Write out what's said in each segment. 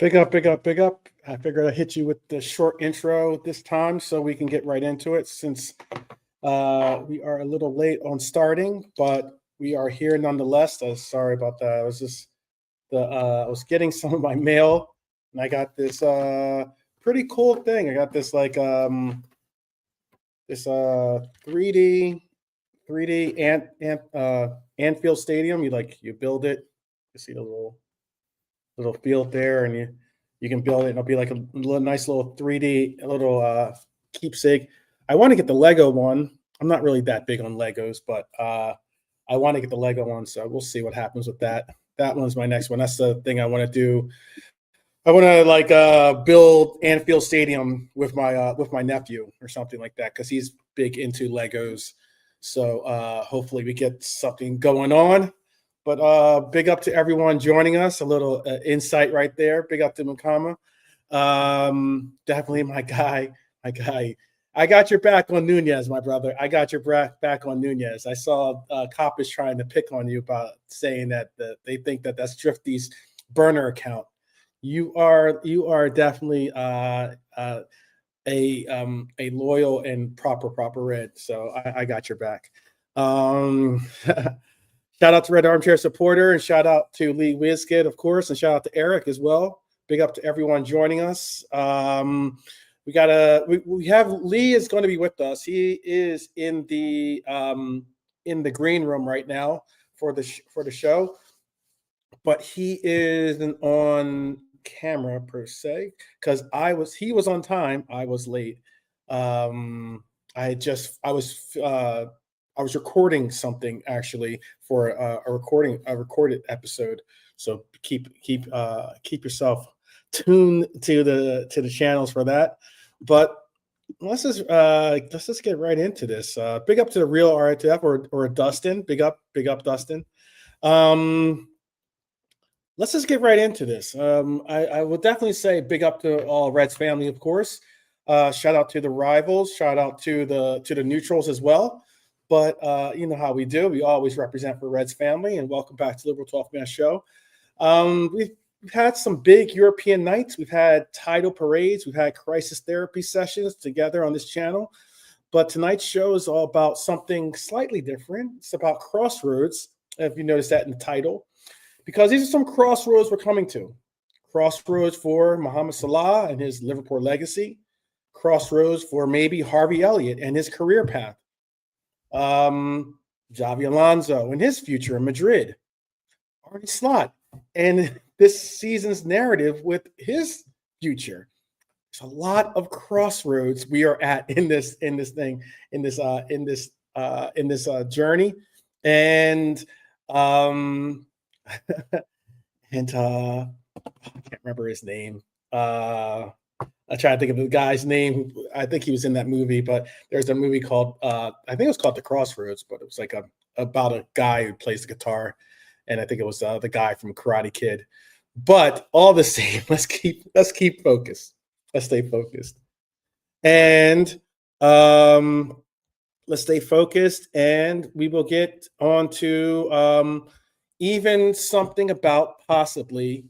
Big up, big up, big up. I figured I'd hit you with the short intro this time so we can get right into it since we are a little late on starting, but we are here nonetheless. Sorry about that. I was getting some of my mail and I got this pretty cool thing. I got this this 3D Anfield Stadium. You build it. You see the little field there, and you can build it, and it'll be like a nice little 3D keepsake. I want to get the Lego one. I'm not really that big on Legos, but I want to get the Lego one, so we'll see what happens with that. That one's my next one. That's the thing I want to do. I want to build Anfield Stadium with my nephew or something like that because he's big into Legos. So hopefully we get something going on. But big up to everyone joining us. A little insight right there. Big up to Mukama. Definitely my guy. I got your back on Nunez, my brother. I got your back on Nunez. I saw Cop trying to pick on you about saying that they think that's Drifty's burner account. You are definitely a loyal and proper red. So I got your back. Shout out to Red Armchair Supporter, and shout out to Lee Wizkid, of course, and shout out to Eric as well. Big up to everyone joining us. We have Lee is going to be with us. He is in the green room right now for the show, but he isn't on camera per se because he was on time. I was late. I was recording something actually for a recorded episode. So keep yourself tuned to the channels for that. But let's just get right into this. Big up to the real RITF or Dustin. Big up Dustin. Let's just get right into this. I would definitely say big up to all Reds family, of course. Shout out to the rivals. Shout out to the neutrals as well. But you know how we do. We always represent for Reds family. And welcome back to Liberal 12-Man Show. We've had some big European nights. We've had title parades. We've had crisis therapy sessions together on this channel. But tonight's show is all about something slightly different. It's about Crossroads, if you noticed that in the title. Because these are some crossroads we're coming to. Crossroads for Mohamed Salah and his Liverpool legacy. Crossroads for maybe Harvey Elliott and his career path. Xabi Alonso and his future in Madrid. Arne Slot and this season's narrative with his future. There's a lot of crossroads we are at in this journey. And I can't remember his name. I try to think of the guy's name. I think he was in that movie, but there's a movie called I think it was called The Crossroads, but it was like about a guy who plays the guitar, and I think it was the guy from Karate Kid. But all the same, let's keep focused. Let's stay focused, and let's stay focused, and we will get on to even something about possibly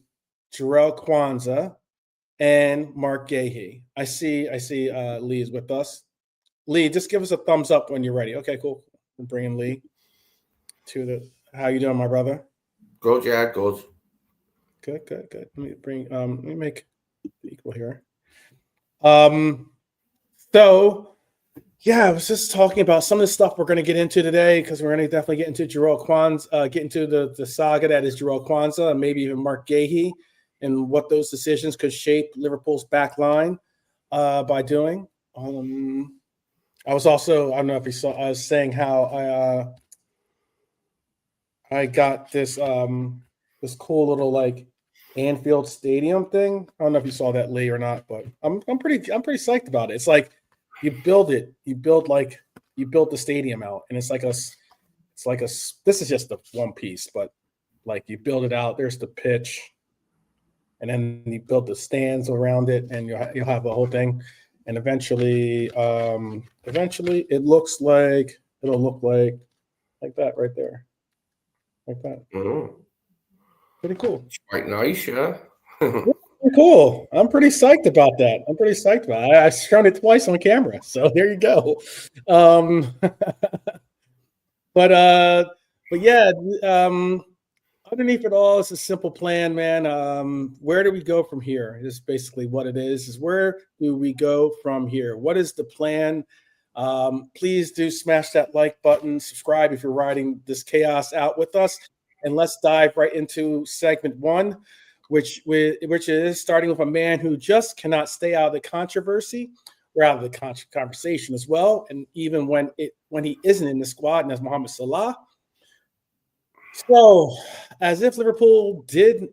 Jarrell Quansah and Mark Guehi. I see Lee is with us. Lee, just give us a thumbs up when you're ready. Okay, cool. We're bringing Lee to the. How you doing, my brother? Good, yeah, good. Good. Let me make equal here. So yeah, I was just talking about some of the stuff we're going to get into today because we're going to definitely get into Jarrell Quansah, get into the saga that is Jarrell Quansah, and maybe even Mark Guehi, and what those decisions could shape Liverpool's back line by doing. I was also, I don't know if you saw, I was saying how I got this cool little like Anfield Stadium thing. I don't know if you saw that, Lee, or not, but I'm pretty psyched about it. It's like you build the stadium out, and it's like this is just the one piece, but like you build it out. There's the pitch. And then you build the stands around it, and you'll have the whole thing. And eventually it'll look like that right there, like that. Mm. Pretty cool. It's quite nice, yeah. Cool. I'm pretty psyched about that. I'm pretty psyched about it. I've shown it twice on camera, so there you go. But yeah, underneath it all, it's a simple plan, man. Where do we go from here? Is basically what it is where do we go from here? What is the plan? Please do smash that like button, subscribe if you're riding this chaos out with us, and let's dive right into segment one, which is starting with a man who just cannot stay out of the controversy or out of the conversation as well, and even when he isn't in the squad, and that's Mohamed Salah. So, as if Liverpool didn't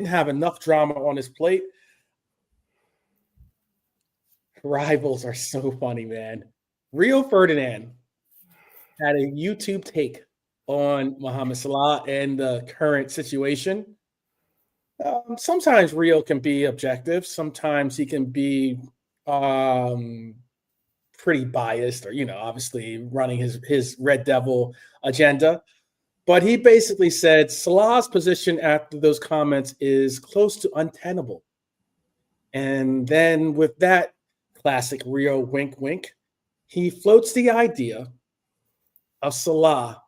have enough drama on his plate, rivals are so funny, man. Rio Ferdinand had a YouTube take on Mohamed Salah and the current situation. Sometimes Rio can be objective. Sometimes he can be pretty biased, or obviously running his Red Devil agenda. But he basically said Salah's position after those comments is close to untenable. And then with that classic Rio wink wink, he floats the idea of Salah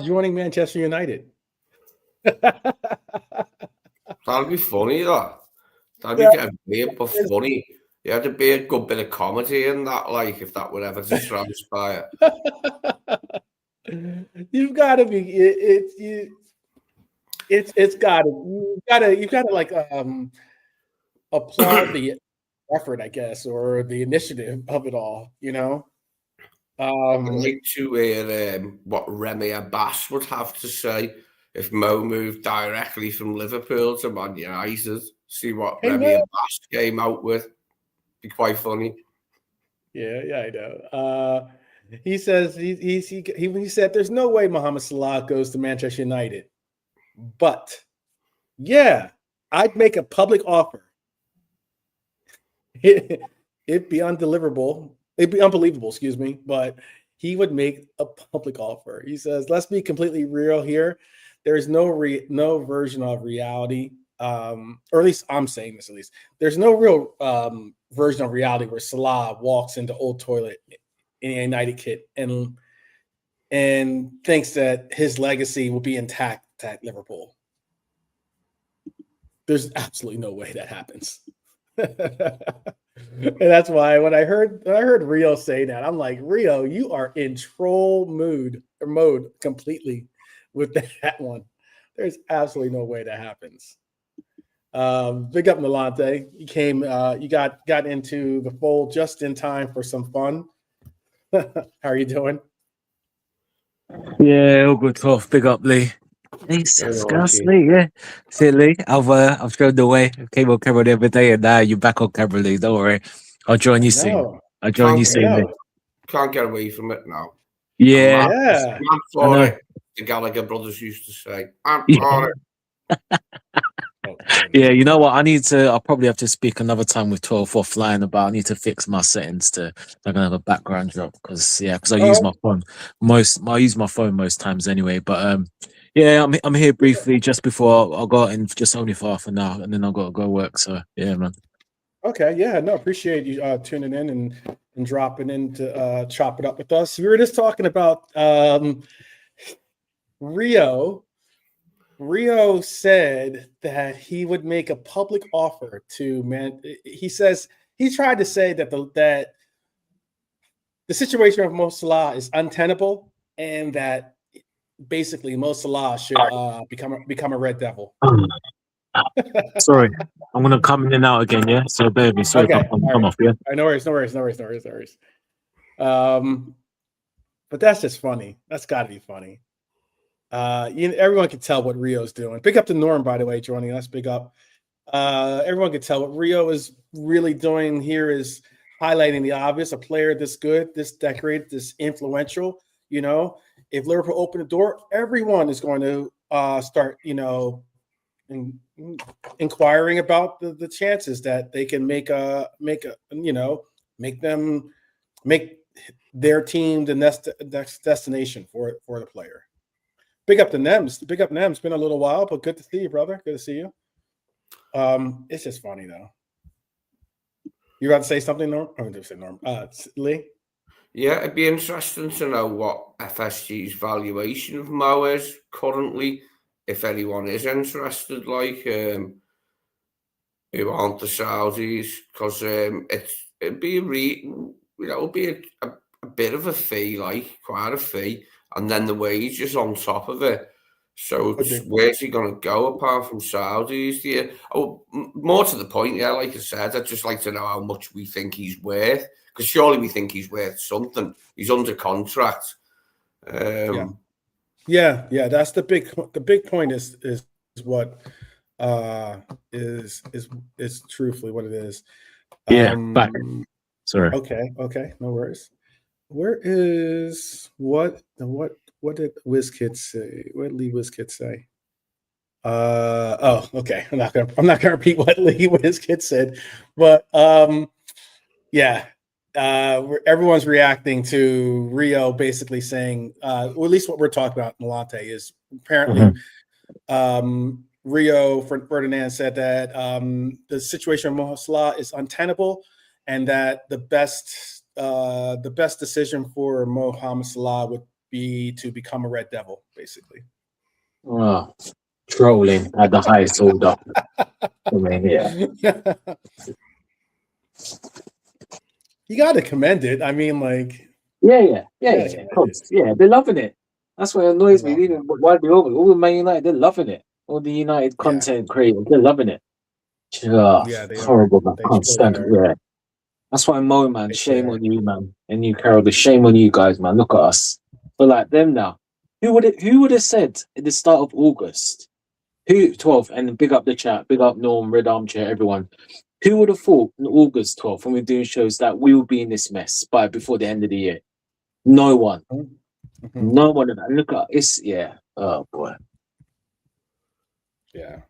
joining Manchester United. That'd be funny, though. That'd be getting weird, but funny. You had to be a good bit of comedy in that, like, if that were ever to transpire. You've got to be. It's got to. You've got to like applaud the effort, I guess, or the initiative of it all. I'd like to hear what Remy Abbas would have to say if Mo moved directly from Liverpool to Man United. See what Remy Abbas came out with. Be quite funny. Yeah, I know. He says he said there's no way Mohamed Salah goes to Manchester United, but yeah, I'd make a public offer. It'd be undeliverable. It'd be unbelievable, excuse me, but he would make a public offer. He says, let's be completely real here. There is no version of reality, or at least I'm saying this. At least there's no real version of reality where Salah walks into Old Toilet in a United kit and thinks that his legacy will be intact at Liverpool. There's absolutely no way that happens. And that's why when I heard Rio say that, I'm like, Rio, you are in troll mode completely with that one. There's absolutely no way that happens. Big up Milante. You came, you got into the fold just in time for some fun. How are you doing? Yeah, all good stuff. Big up, Lee. Lee, yeah. See, Lee, I've shown the way. I came on camera the other day, and now you're back on camera, Lee. Don't worry, I'll join you soon. I'll join you soon, Lee. Can't get away from it now. Yeah, I'm for it. The Gallagher brothers used to say, "I'm for it." Yeah, you know what? I'll probably have to speak another time with 12 offline about. I need to fix my settings to I can have a background drop because I use my phone I use my phone most times anyway. But yeah, I'm here briefly just before I'll go in just only for half an hour and then I've got to go work. So yeah, man. Okay, yeah, no, appreciate you tuning in and dropping in to chop it up with us. We were just talking about Rio. Rio said that he would make a public offer to man. He says he tried to say that the situation of Mo Salah is untenable, and that basically Mo Salah should become a Red Devil. Sorry, I'm gonna come in and out again. Yeah, so baby, sorry, okay. come off. Yeah, no worries. But that's just funny. That's got to be funny. Everyone can tell what Rio's doing. Big up to Norm, by the way, joining us. Big up. Everyone can tell what Rio is really doing here is highlighting the obvious. A player this good, this decorated, this influential. If Liverpool open the door, everyone is going to start, inquiring about the chances that they can make their team the next destination for the player. Big up the Nems. Big up Nems. Been a little while, but good to see you, brother. Good to see you. It's just funny though. You about to say something, Norm? I'm going to say Norm. Lee? Yeah, it'd be interesting to know what FSG's valuation of Mo is currently, if anyone is interested, like who aren't the Saudis, because it'd be it'd be a bit of a fee, like quite a fee, and then the wages on top of it. So where's he going to go apart from Saudis? More to the point, yeah, like I said, I'd just like to know how much we think he's worth, because surely we think he's worth something. He's under contract. Yeah. That's the big point is what is truthfully what it is. Back. Sorry. Okay, no worries. Where is what did WizKid say? What did Lee WizKid say? Okay. I'm not gonna repeat what Lee WizKid said, but everyone's reacting to Rio basically saying, or at least what we're talking about in Latte is apparently Rio Ferdinand said that the situation of Salah is untenable, and that the best decision for Mohamed Salah would be to become a Red Devil, basically. Oh, trolling at the highest order. I mean, yeah. You got to commend it. I mean, like, yeah. Of course. Yeah, they're loving it. That's what annoys me. Even widely over, all the Man United, they're loving it. All the United content creators, they're loving it. They horrible. I can't stand it. Yeah. That's why Mo, man, shame on you, man. And you, Carol, the shame on you guys, man. Look at us. We're like them now. Who would have said at the start of August? 12th, and big up the chat, big up Norm, Red Armchair, everyone. Who would have thought on August 12th, when we're doing shows, that we will be in this mess before the end of the year? No one. No one. And look at it's oh boy. Yeah.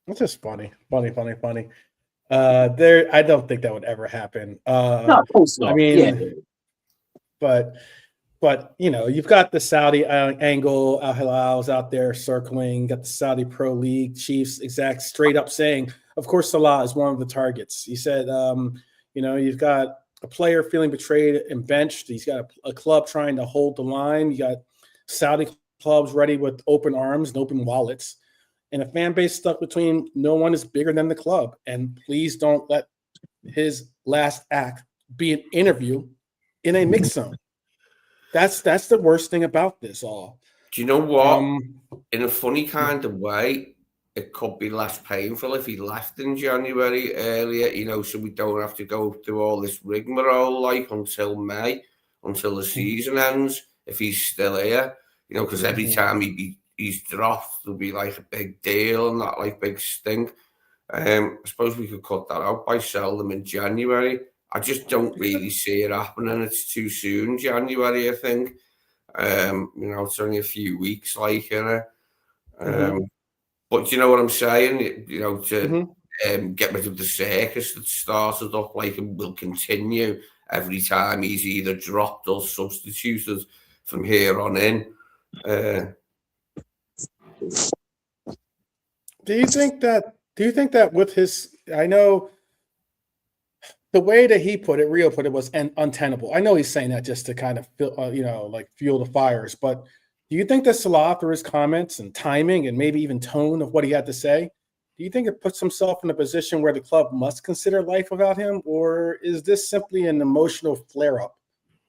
It's just funny. I don't think that would ever happen. No, of course not. I mean, but you've got the Saudi angle. Al Hilal's out there circling. Got the Saudi Pro League chiefs exact straight up saying, of course, Salah is one of the targets. He said, you've got a player feeling betrayed and benched. He's got a club trying to hold the line. You got Saudi clubs ready with open arms and open wallets, and a fan base stuck between no one is bigger than the club. And please don't let his last act be an interview in a mix zone. That's the worst thing about this all. Do you know what? In a funny kind of way, it could be less painful if he left in January earlier, so we don't have to go through all this rigmarole until May, until the season ends, if he's still here, because every time he's dropped, there'll be a big deal and that big stink. I suppose we could cut that out by selling them in January. I just don't really see it happening. It's too soon, January, I think. It's only a few weeks, but you know what I'm saying? To get rid of the circus that started up, and will continue every time he's either dropped or substituted from here on in. Do you think that with his, I know the way that he put it, Rio put it, was untenable. I know he's saying that just to kind of fuel the fires, but do you think that Salah, through his comments and timing and maybe even tone of what he had to say, do you think it puts himself in a position where the club must consider life without him? Or is this simply an emotional flare-up,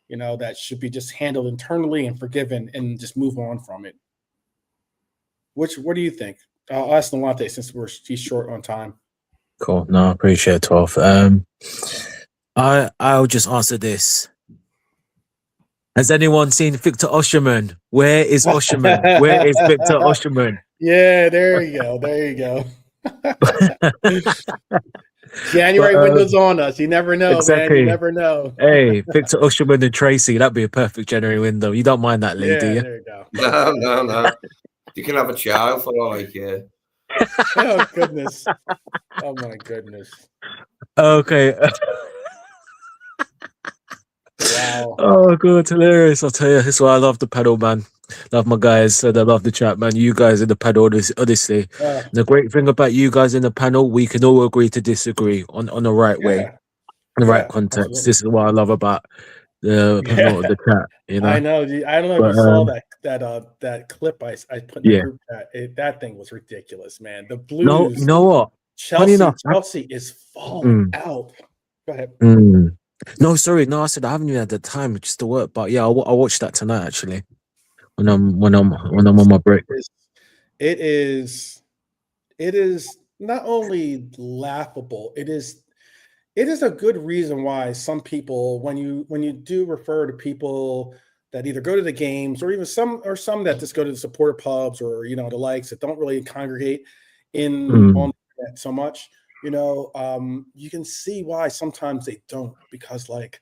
that should be just handled internally and forgiven and just move on from it? What do you think? I'll ask Nawante since he's short on time. Cool. No, I appreciate 12. I'll just answer this. Has anyone seen Victor Osimhen? Where is Osimhen? Where is Victor Osimhen? Yeah, there you go. January window's on us. You never know, exactly. Man. You never know. Hey, Victor Osimhen and Tracy, that'd be a perfect January window. You don't mind that, Lee, do you? There you go. No. You can have a child for Oh, goodness. Oh, my goodness. Okay. Wow. Oh, God, hilarious. I'll tell you, that's why I love the pedal, man. Love my guys, and I love the chat, man. You guys in the panel, honestly. The great thing about you guys in the panel, we can all agree to disagree on the right way, Yeah. in the right Yeah. context. Absolutely. This is what I love about the Yeah. the chat, you know. I know. I don't know if But you saw that clip I put in the yeah, group chat. That thing was ridiculous, man. The no, you Blues, know what? Funny enough, Chelsea is falling mm, out. Go ahead. no, sorry, no, I said I haven't even had the time just to work, but yeah, I'll watch that tonight actually when I'm on my break. It is not only laughable, it is a good reason why some people, when you do refer to people that either go to the games or even some that just go to the supporter pubs or the likes that don't really congregate on the internet so much, you can see why sometimes they don't, because like,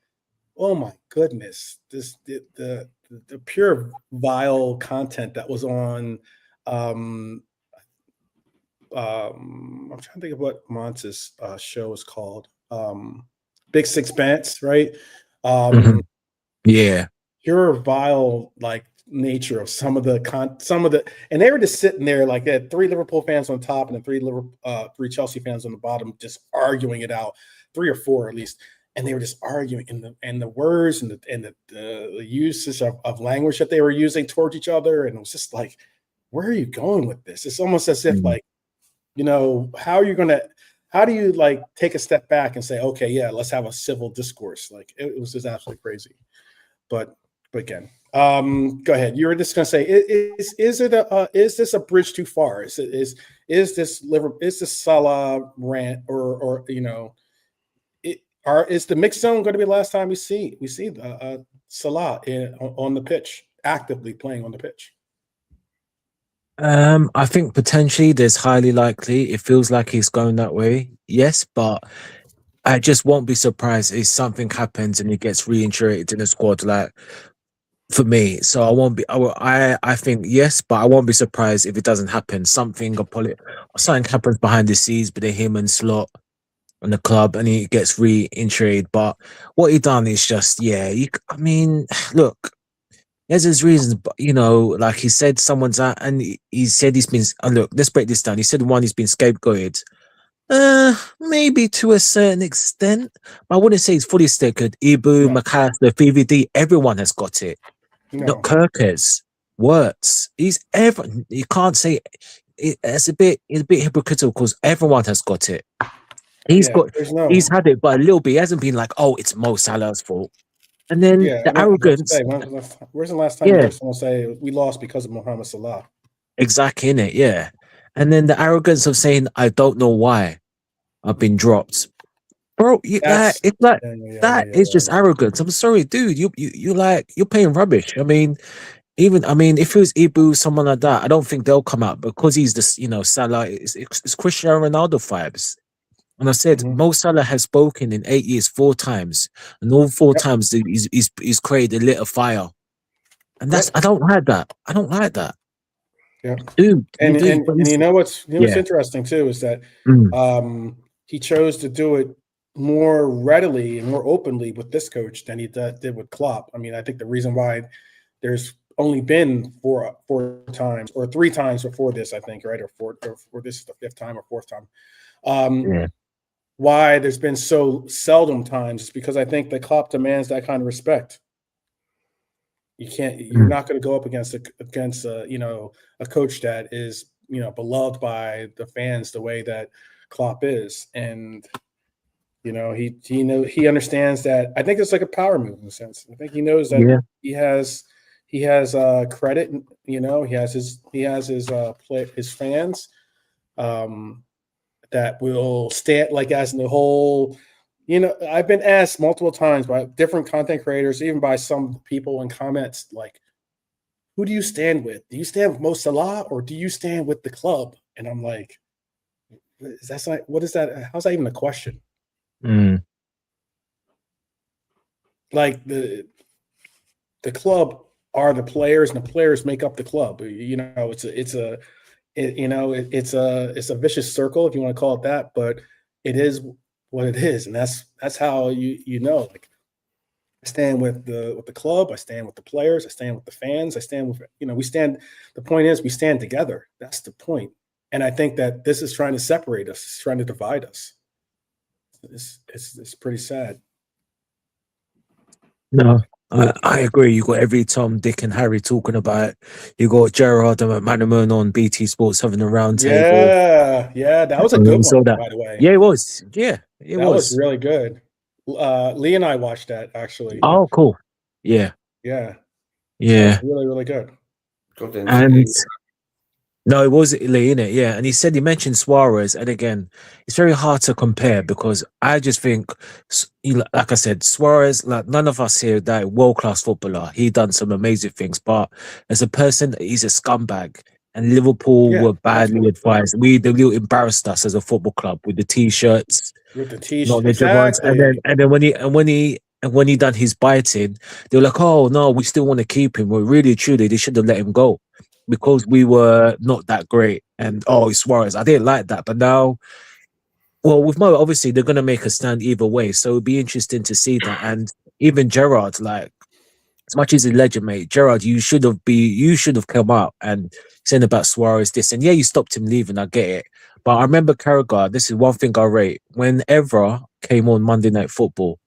oh my goodness, the pure vile content that was on. I'm trying to think of what Montz's show is called. Big Sixpence, right? Mhm. Yeah. Pure vile like nature of some of the and they were just sitting there like they had 3 Liverpool fans on top and then 3 Chelsea fans on the bottom, just arguing it out, 3 or 4 at least. And they were just arguing and the words and the usage of language that they were using towards each other. And it was just like, where are you going with this? It's almost as if like, how do you like take a step back and say, okay, yeah, let's have a civil discourse? Like it was just absolutely crazy. But again, go ahead. You were just gonna say, is this a bridge too far? Is this Salah rant or is the mixed zone going to be the last time we see Salah on the pitch, actively playing on the pitch? I think potentially there's highly likely. It feels like he's going that way. Yes, but I just won't be surprised if something happens and he gets reintegrated in the squad. Like for me, so I won't be. I think yes, but I won't be surprised if it doesn't happen. Something happens behind the scenes between him and Slot and the club, and he gets reintegrated. But what he done is just I mean, look. There's his reasons, but like he said, someone's out, and he said he's been. Look, let's break this down. He said one, he's been scapegoated. Maybe to a certain extent. I wouldn't say he's fully scapegoated. Ibu, No, McAllister, VVD, everyone has got it. Not no, Kirkers, Wirtz. He's everyone. You can't say it's a bit hypocritical because everyone has got it. He's yeah. got. There's no, He's had it, but a little bit. He hasn't been like, oh, it's Mo Salah's fault. And then yeah. the No, I was about to arrogance. say, where's the last time you Yeah. heard someone say we lost because of Mohamed Salah? Exactly, in it, yeah. And then the arrogance of saying, I don't know why I've been dropped. Bro, That's it's like that is yeah. just arrogance. I'm sorry, dude. You like you're paying rubbish. I mean, if it was Ibu, someone like that, I don't think they'll come out because he's this, Salah. It's Cristiano Ronaldo vibes. And I said Mhm. Mo Salah has spoken in 8 years 4 times, and all four Yep, times he's created a little fire. And yep, I don't like that. I don't like that, yep. dude. You And do, and but and you know what's yeah. interesting too is that Mm. he chose to do it more readily and more openly with this coach than he did with Klopp. I mean, I think the reason why there's only been four times or 3 times before this, I think, right, or this is the 5th time or 4th time. Yeah. Why there's been so seldom times is because I think that Klopp demands that kind of respect. You're Mm. not going to go up against a coach that is beloved by the fans the way that Klopp is, and he understands that. I think it's like a power move in a sense. I think he knows that Yeah. he has credit. He has his fans that will stand like as in the whole. I've been asked multiple times by different content creators, even by some people in comments, like, who do you stand with? Do you stand with Mo Salah or do you stand with the club? And I'm like, what is that? How's that even a question? Mm. Like the club are the players and the players make up the club. It's a vicious circle if you want to call it that, but it is what it is. And that's how like I stand with the club. I stand with the players. I stand with the fans. I stand with, we stand. The point is, we stand together. That's the point. And I think that this is trying to separate us. It's trying to divide us. It's pretty sad. No, I agree. You got every Tom, Dick, and Harry talking about it. You got Gerard and McManaman on BT Sports having a round table. Yeah, that was a good one, by the way. Yeah, it was. Yeah, it that was really good. Lee and I watched that actually. Oh, cool. Yeah. Yeah. Yeah. Really, really good. And no, it was Italy, innit? Yeah. And he mentioned Suarez. And again, it's very hard to compare because I just think, like I said, Suarez, like none of us here, that world-class footballer, he done some amazing things. But as a person, he's a scumbag. And Liverpool were badly advised. They embarrassed us as a football club with the T-shirts. With the T-shirts. Not the exactly. And then when he done his biting, they were like, oh no, we still want to keep him. Well, really, truly, they should have let him go. Because we were not that great. And Suarez, I didn't like that. But now, well, with Mo, obviously they're gonna make a stand either way. So it'd be interesting to see that. And even Gerard, like as much as a legend, mate, Gerard, you should have come out and said about Suarez this. And yeah, you stopped him leaving, I get it. But I remember Carragher, this is one thing I rate. When Evra came on Monday Night Football,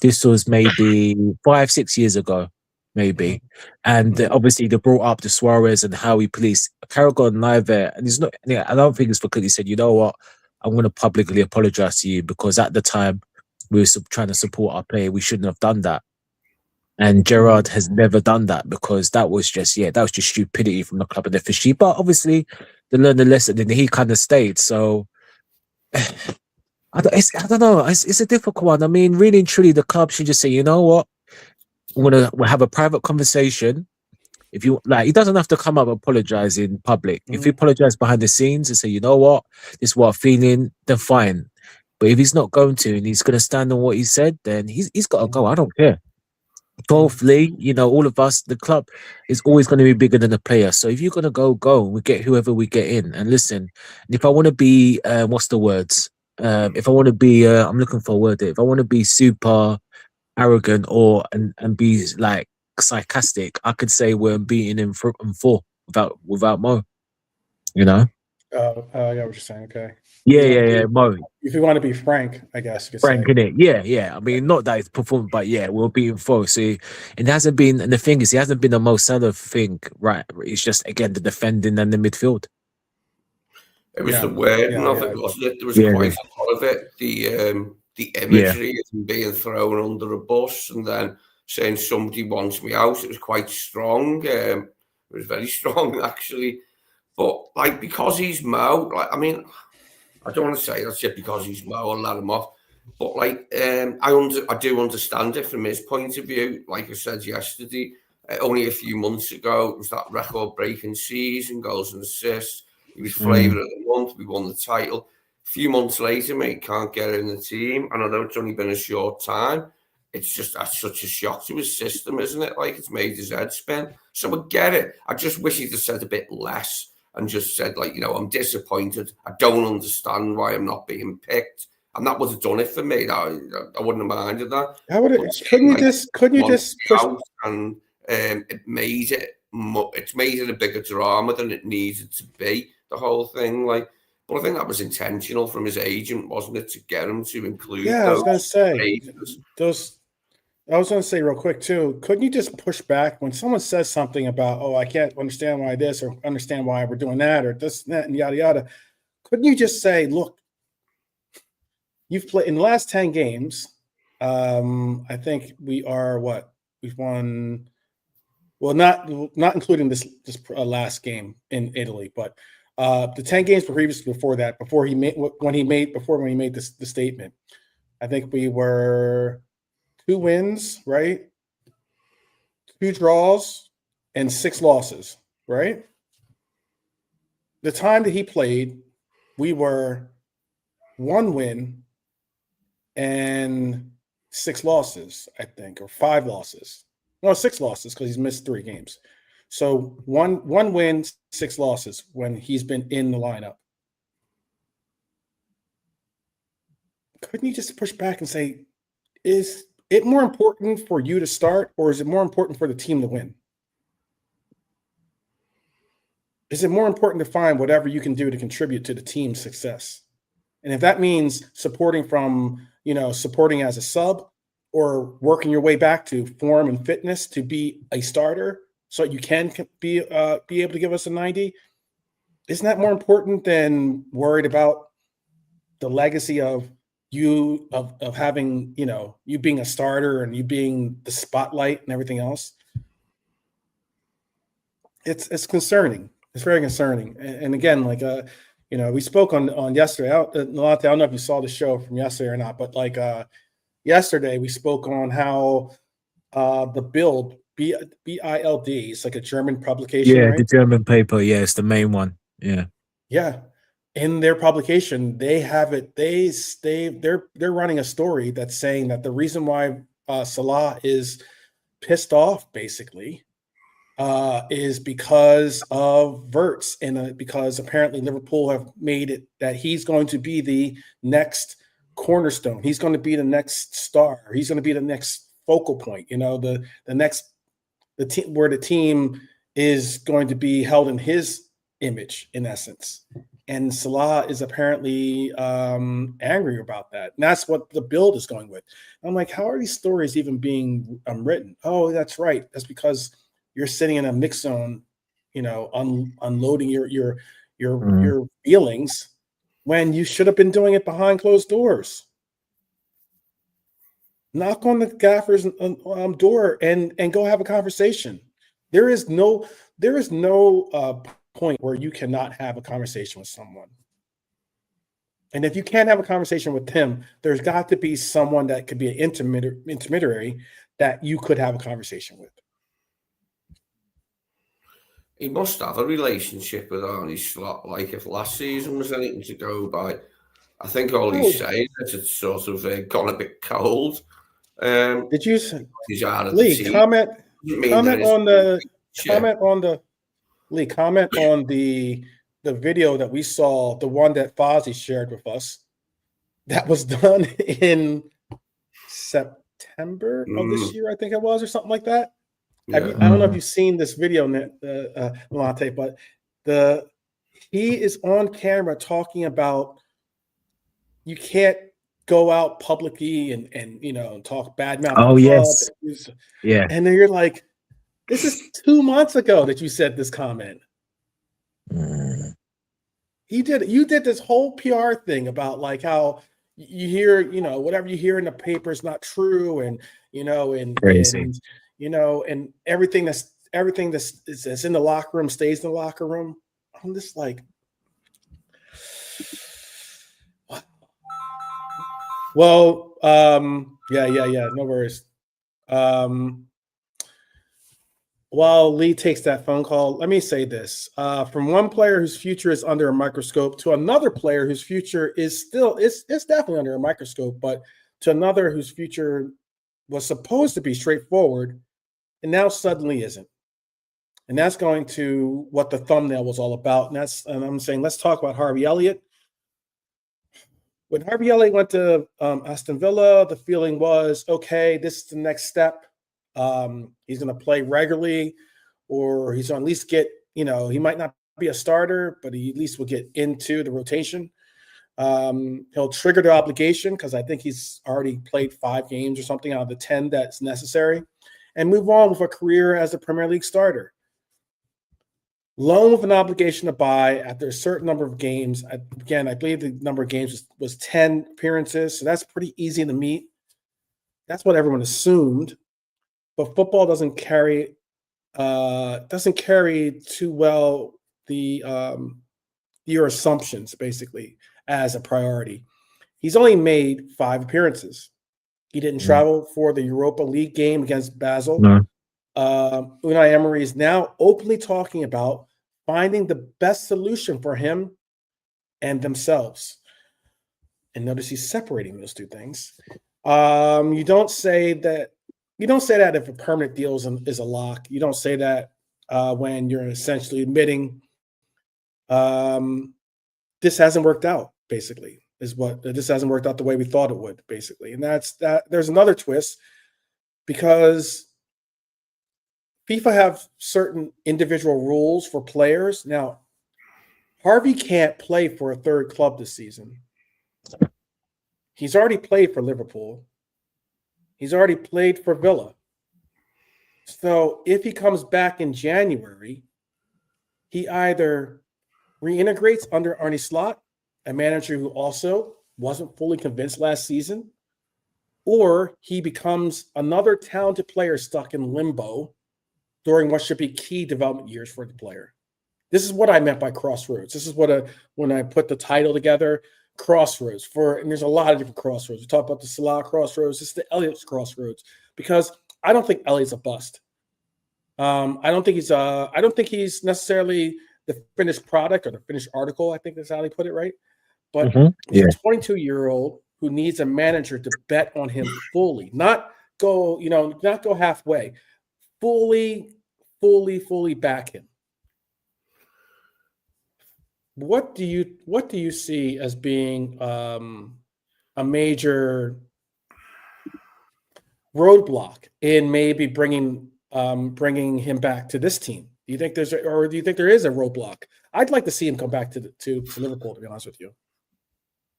this was maybe 5-6 years ago. Maybe, and obviously they brought up the Suarez and how he policed Carragher live there, and he's not. Yeah, I don't think it's because he said, you know what, I'm going to publicly apologize to you because at the time we were trying to support our player, we shouldn't have done that. And Gerard has never done that because that was just stupidity from the club and the fishy. But obviously they learned the lesson and he kind of stayed. So I don't know. It's a difficult one. I mean, really and truly, the club should just say, you know what. We'll have a private conversation. If you like, he doesn't have to come up and apologize in public. If he apologizes behind the scenes and say, you know what, this is what I'm feeling, then fine. But if he's not going to and he's going to stand on what he said, then he's got to go. I don't care. 12th, all of us, the club is always going to be bigger than the player. So if you're going to go, we get whoever we get in. And listen, if I want to be, what's the words? If I want to be, I'm looking for a word there. If I want to be super arrogant and be like sarcastic, I could say we're beating him 4 without Mo. I get what you're saying. Okay. Yeah, Mo. If you want to be frank, I guess you could frank, say. innit? Yeah. I mean, not that it's performed, but yeah, we're beating 4. So it hasn't been, and the thing is, it hasn't been the Mo Salah thing, right? It's just again the defending and the midfield. It was the wording of it, wasn't it? There was quite a lot of it. The imagery of being thrown under a bus and then saying somebody wants me out. It was quite strong. It was very strong, actually. But, like, because he's Mo, like, I mean, I don't want to say that's it because he's Mo, I'll let him off. But, like, I do understand it from his point of view. Like I said yesterday, only a few months ago, it was that record-breaking season, goals and assists. He was flavour of the month. We won the title. A few months later, mate, can't get in the team. And I know it's only been a short time. It's just that's such a shock to his system, isn't it? Like it's made his head spin. So I get it. I just wish he'd have said a bit less and just said, like, I'm disappointed. I don't understand why I'm not being picked. And that would have done it for me. I wouldn't have minded that. How would it? Couldn't you just push out and it made it a bigger drama than it needed to be. The whole thing, like. But I think that was intentional from his agent, wasn't it, to get him to include those. I was going to say real quick, too, couldn't you just push back when someone says something about, I can't understand why this or understand why we're doing that or this and that and yada, yada. Couldn't you just say, look, you've played in the last 10 games. I think we are we've won. Well, not including this last game in Italy, but the 10 games previously before that, before he made the statement, I think we were 2 wins, right? 2 draws and 6 losses, right? The time that he played, we were 1 win and 6 losses, I think, or 5 losses. No, 6 losses because he's missed 3 games. So one win, 6 losses when he's been in the lineup. Couldn't you just push back and say, is it more important for you to start, or is it more important for the team to win? Is it more important to find whatever you can do to contribute to the team's success? And if that means supporting as a sub, or working your way back to form and fitness to be a starter so you can be able to give us a 90, isn't that more important than worried about the legacy of you of having, you being a starter and you being the spotlight and everything else? It's concerning. It's very concerning. And again, we spoke on yesterday. I don't know if you saw the show from yesterday or not, but yesterday we spoke on how the Bild, BILD, it's like a German publication. Yeah, right? the German paper. Yeah, it's the main one. Yeah. Yeah. In their publication, they have it. They're running a story that's saying that the reason why Salah is pissed off, basically, is because of Verts, and because apparently Liverpool have made it that he's going to be the next cornerstone. He's going to be the next star. He's going to be the next focal point. The team where the team is going to be held in his image, in essence. And Salah is apparently angry about that. And that's what the Bild is going with. I'm like, how are these stories even being written? Oh, that's right. That's because you're sitting in a mix zone, unloading your feelings when you should have been doing it behind closed doors. Knock on the gaffer's door and go have a conversation. There is no point where you cannot have a conversation with someone. And if you can't have a conversation with him, there's got to be someone that could be an intermediary that you could have a conversation with. He must have a relationship with Arnie Slot. Like, if last season was anything to go by, I think all he's saying is it's sort of gone a bit cold. Did you, he's out of Lee, the team. comment on the video that we saw, the one that Fozzie shared with us, that was done in September of this year, I think it was, or something like that. Yeah. I don't know if you've seen this video, Malate, but he is on camera talking about you can't go out publicly and talk bad mouth. Oh, yes. Yeah. And then you're like, this is 2 months ago that you said this comment. You did this whole PR thing about like how you hear, whatever you hear in the paper is not true, and crazy. And everything that's in the locker room stays in the locker room. I'm just like, what? Well, yeah, no worries. While Lee takes that phone call, let me say this. From one player whose future is under a microscope to another player whose future is it's definitely under a microscope, but to another whose future was supposed to be straightforward and now suddenly isn't. And that's going to what the thumbnail was all about. And I'm saying, let's talk about Harvey Elliott. When Harvey Elliott went to Aston Villa, the feeling was, okay, this is the next step. He's going to play regularly, or he's going to at least get, he might not be a starter, but he at least will get into the rotation. He'll trigger the obligation because I think he's already played 5 games or something out of the 10 that's necessary, and move on with a career as a Premier League starter. Loan with an obligation to buy after a certain number of games. I believe the number of games was 10 appearances, so that's pretty easy to meet. That's what everyone assumed. But football doesn't carry too well your assumptions, basically, as a priority. He's only made 5 appearances. He didn't travel for the Europa League game against Basel. No. Unai Emery is now openly talking about finding the best solution for him and themselves. And notice he's separating those two things. You don't say that if a permanent deal is a lock. You don't say that when you're essentially admitting this hasn't worked out, basically, this hasn't worked out the way we thought it would, basically. And that's that. There's another twist. because FIFA have certain individual rules for players. Now, Harvey can't play for a third club this season. He's already played for Liverpool. He's already played for Villa. So if he comes back in January, he either reintegrates under Arne Slot, a manager who also wasn't fully convinced last season, or he becomes another talented player stuck in limbo during what should be key development years for the player. This is what I meant by Crossroads. This is what when I put the title together, Crossroads. And there's a lot of different Crossroads. We talk about the Salah Crossroads. This is the Elliott's Crossroads, because I don't think Elliott's a bust. I don't think he's necessarily the finished product or the finished article. I think that's how they put it, right? But he's a 22-year-old who needs a manager to bet on him fully, not go halfway, fully back him. What do you see as being a major roadblock in maybe bringing him back to this team? Do you think there is a roadblock? I'd like to see him come back to Liverpool, to be honest with you.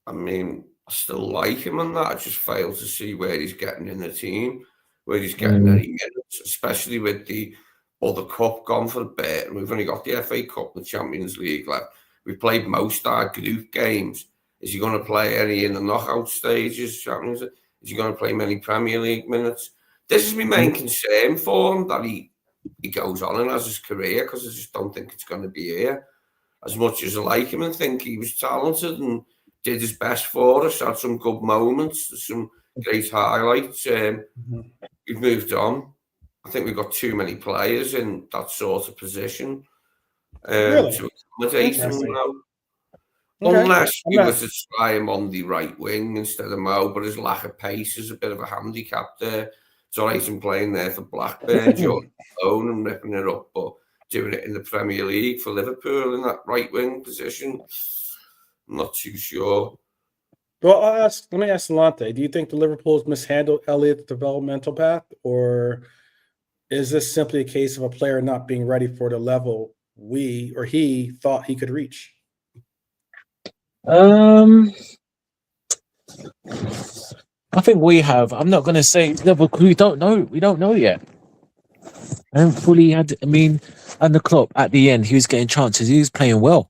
I mean, I still like him and that. I just fail to see where he's getting in the team, where he's getting any minutes, especially with the other cup gone for a bit. And we've only got the FA Cup and the Champions League left. We've played most of our group games. Is he going to play any in the knockout stages? Is he going to play many Premier League minutes? This is my main concern for him, that he goes on and has his career, because I just don't think it's going to be here. As much as I like him and think he was talented and did his best for us, had some good moments, some great highlights. We've moved on. I think we've got too many players in that sort of position to accommodate him now. Okay. Unless we were to try him on the right wing instead of Mo, but his lack of pace is a bit of a handicap there. It's all right him playing there for Blackburn, Jordan Stone and ripping it up, but doing it in the Premier League for Liverpool in that right wing position, I'm not too sure. Well, let me ask Salante, do you think the Liverpool's mishandled Elliott's developmental path, or is this simply a case of a player not being ready for the level he thought he could reach? I think we have. I'm not going to say level because we don't know. We don't know yet. I haven't fully had. I mean, and the Klopp at the end, he was getting chances. He was playing well.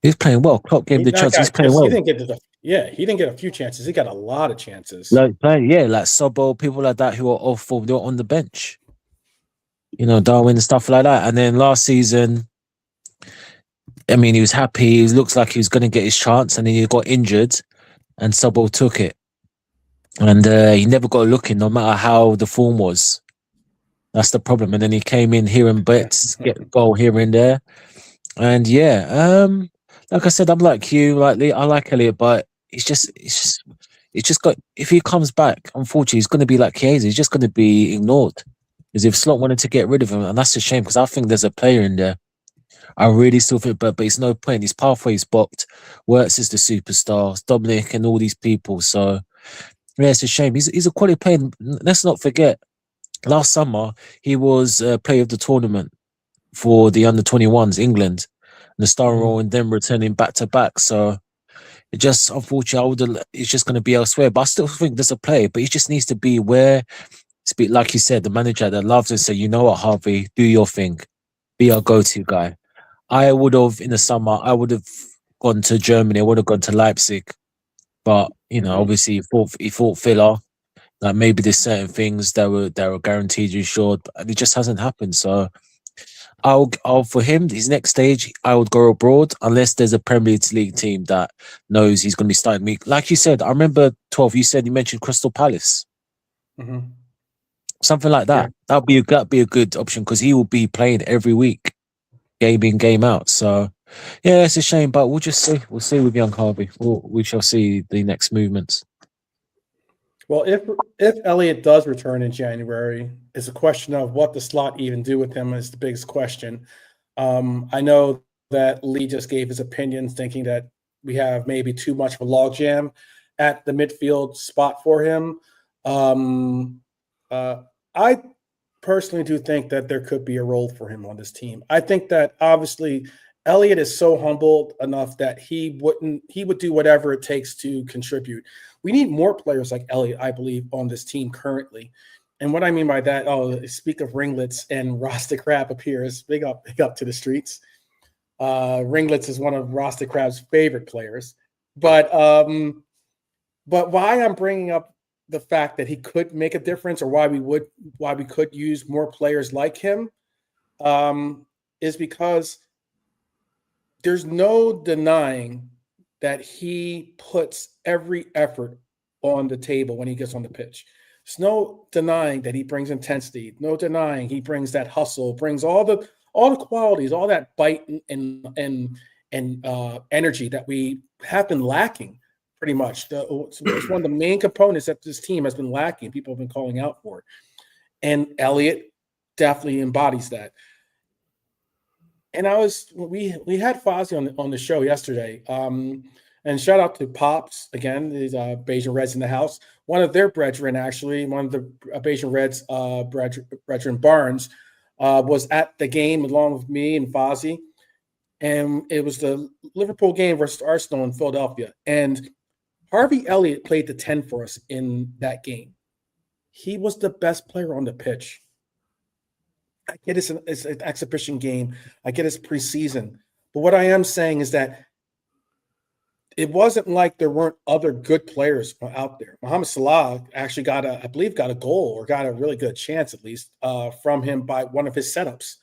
Klopp gave him the chance. He's playing well. He didn't get a few chances. He got a lot of chances. Like Sobol, people like that who are off form, they were on the bench. Darwin and stuff like that. And then last season, I mean, he was happy. He looks like he was going to get his chance, and then he got injured, and Sobol took it. And he never got a look in, no matter how the form was. That's the problem. And then he came in here and bets, get a goal here and there. And like I said, I'm like you, I like Elliott, but it's just got, if he comes back, unfortunately, he's going to be like Chiesa. He's just going to be ignored. Because if Slot wanted to get rid of him, and that's a shame, because I think there's a player in there. I really still think, but it's no point. His pathway's blocked. Wirtz is the superstar, Dominic and all these people. So, yeah, it's a shame. He's a quality player. Let's not forget, last summer, he was player of the tournament for the under-21s, England. And the starring role and then returning back-to-back. So, it just, unfortunately, it's just going to be elsewhere. But I still think there's a player, but he just needs to be where, like you said, the manager that loves and say, you know what, Harvey, do your thing. Be our go-to guy. I would have, in the summer, gone to Germany. I would have gone to Leipzig. But, obviously he fought Villa. Like maybe there's certain things that were guaranteed insured, but it just hasn't happened. So I'll for him, his next stage, I would go abroad unless there's a Premier League team that knows he's going to be starting me. Like you said, I remember 12. You mentioned Crystal Palace, something like that. Yeah. That'd be a good option because he will be playing every week, game in, game out. So yeah, it's a shame, but we'll just see. We'll see with young Harvey. We shall see the next movements. Well, if Elliott does return in January, it's a question of what does Slot even do with him is the biggest question. I know that Lee just gave his opinion, thinking that we have maybe too much of a logjam at the midfield spot for him. I personally do think that there could be a role for him on this team. I think that obviously Elliott is so humbled enough that he would do whatever it takes to contribute. We need more players like Elliott, I believe, on this team currently. And what I mean by that, speak of ringlets and Rasta Crab appears. Big up to the streets. Ringlets is one of Rasta Crab's favorite players. But why I'm bringing up the fact that he could make a difference, or why we could use more players like him, is because there's no denying that he puts every effort on the table when he gets on the pitch. There's no denying that he brings intensity. No denying he brings that hustle, brings all the qualities, all that bite and energy that we have been lacking. Pretty much, it's one of the main components that this team has been lacking. People have been calling out for it, and Elliott definitely embodies that. And we had Fozzie on the show yesterday, and shout out to Pops again. These Bayesian Reds in the house. One of their brethren, actually, one of the Bayesian Reds brethren, Barnes, was at the game along with me and Fozzie, and it was the Liverpool game versus Arsenal in Philadelphia, and Harvey Elliott played the 10 for us in that game. He was the best player on the pitch. I get it's an exhibition game. I get it's preseason. But what I am saying is that it wasn't like there weren't other good players out there. Mohamed Salah actually got a goal, or got a really good chance at least from him by one of his setups.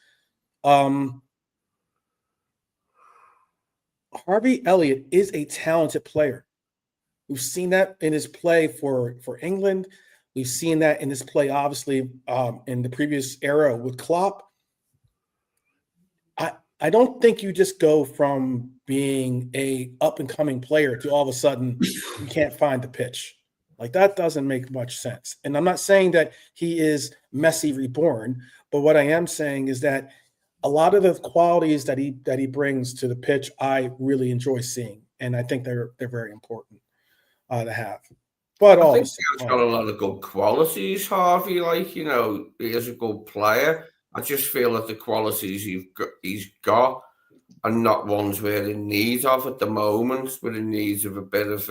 Harvey Elliott is a talented player. We've seen that in his play for England. We've seen that in his play, obviously, in the previous era with Klopp. I don't think you just go from being a up-and-coming player to all of a sudden you can't find the pitch. Like, that doesn't make much sense. And I'm not saying that he is Messi reborn, but what I am saying is that a lot of the qualities that he brings to the pitch, I really enjoy seeing, and I think they're very important to have. But I think he's got a lot of good qualities, Harvey. Like, he is a good player. I just feel that the qualities he's got are not ones we're in need of at the moment. We're in need of a bit of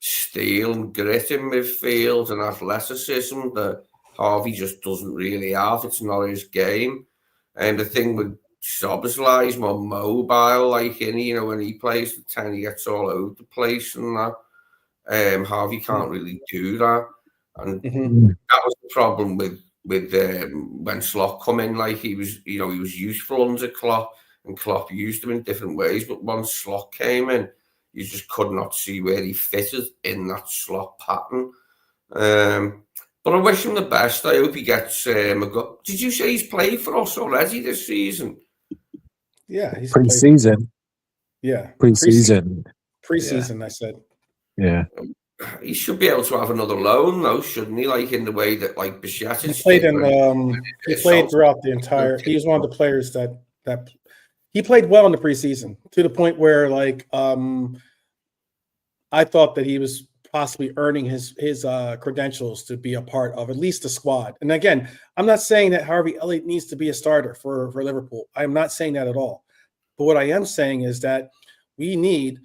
steel and grit in midfield and athleticism that Harvey just doesn't really have. It's not his game. And the thing with Szoboszlai, he's more mobile, like, and when he plays the 10, he gets all over the place and that. Harvey can't really do that, and that was the problem with when Slot come in. Like, he was useful under Klopp, and Klopp used him in different ways. But once Slot came in, you just could not see where he fitted in that Slot pattern. But I wish him the best. I hope he gets a go. Did you say he's played for us already this season? Yeah, he's pre-season. Yeah, pre-season. Preseason, yeah. I said. Yeah, he should be able to have another loan, though, shouldn't he? Like, in the way that, like, Bajcetic. He played he played throughout the entire. He was one of the players that he played well in the preseason, to the point where, like, I thought that he was possibly earning his credentials to be a part of at least the squad. And again, I'm not saying that Harvey Elliott needs to be a starter for Liverpool. I'm not saying that at all. But what I am saying is that we need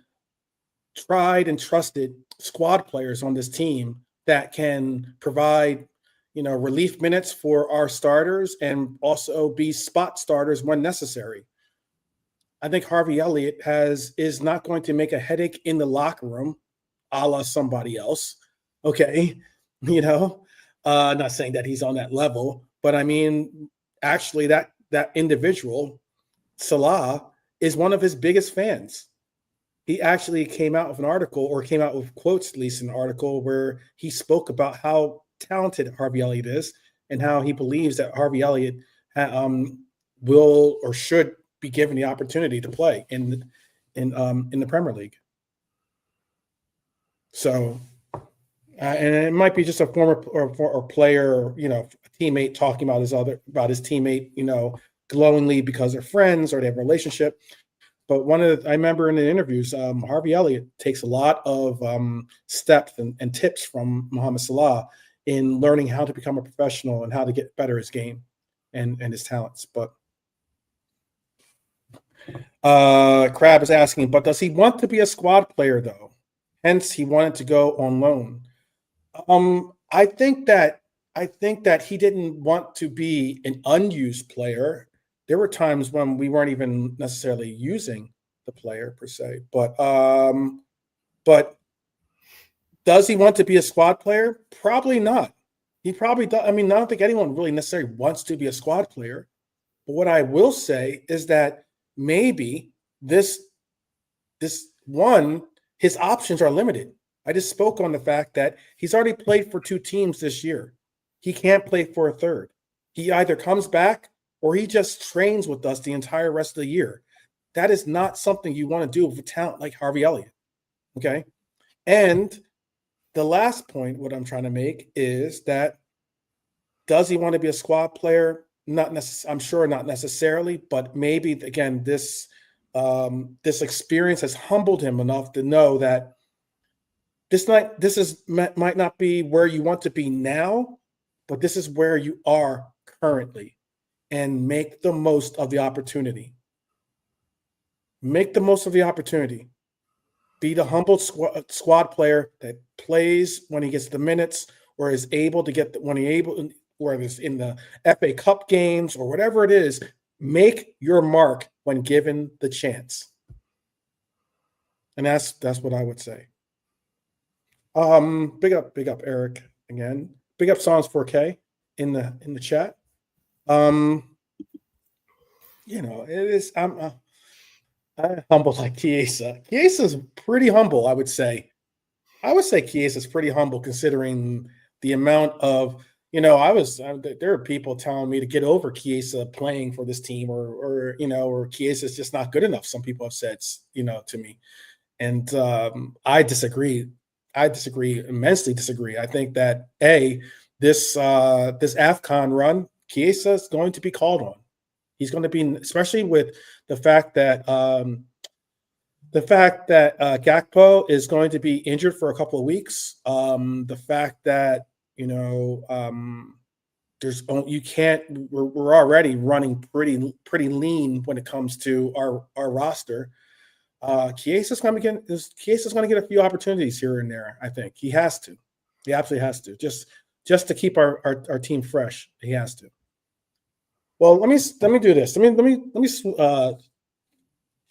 tried and trusted squad players on this team that can provide, relief minutes for our starters and also be spot starters when necessary. I think Harvey Elliott is not going to make a headache in the locker room, a la somebody else. Okay. Not saying that he's on that level, but I mean, actually that individual, Salah, is one of his biggest fans. He actually came out with quotes, at least in an article, where he spoke about how talented Harvey Elliott is and how he believes that Harvey Elliott will or should be given the opportunity to play in the Premier League. So, and it might be just a former or player, a teammate talking about his teammate, glowingly because they're friends or they have a relationship. But I remember in the interviews, Harvey Elliott takes a lot of steps and tips from Mohamed Salah in learning how to become a professional and how to get better his game and his talents. But Crab is asking, but does he want to be a squad player though? Hence, he wanted to go on loan. I think that he didn't want to be an unused player. There were times when we weren't even necessarily using the player per se, but does he want to be a squad player? Probably not. He probably does. I mean, I don't think anyone really necessarily wants to be a squad player. But what I will say is that maybe this one, his options are limited. I just spoke on the fact that he's already played for 2 teams this year. He can't play for a third. He either comes back or he just trains with us the entire rest of the year. That is not something you want to do with a talent like Harvey Elliott. Okay. And the last point, what I'm trying to make is that does he want to be a squad player? I'm sure not necessarily, but maybe again, this experience has humbled him enough to know that might not be where you want to be now, but this is where you are currently, and make the most of the opportunity. Make the most of the opportunity. Be the humbled squad player that plays when he gets the minutes, or is able to get whether it's in the FA Cup games or whatever it is. Make your mark when given the chance, and that's what I would say. Big up Eric again. Big up Songs 4K in the chat. It is. I'm humble like Chiesa. Chiesa's pretty humble, I would say. Chiesa's pretty humble considering the amount of, there are people telling me to get over Chiesa playing for this team or Chiesa's just not good enough. Some people have said, to me. And I disagree. Immensely disagree. I think that this AFCON run, Chiesa is going to be called on. He's going to be, especially with the fact that Gakpo is going to be injured for a couple of weeks. The fact that we're already running pretty lean when it comes to our roster. Chiesa's going to get a few opportunities here and there. I think he has to. He absolutely has to. Just to keep our team fresh, he has to. Well, let me do this. Let me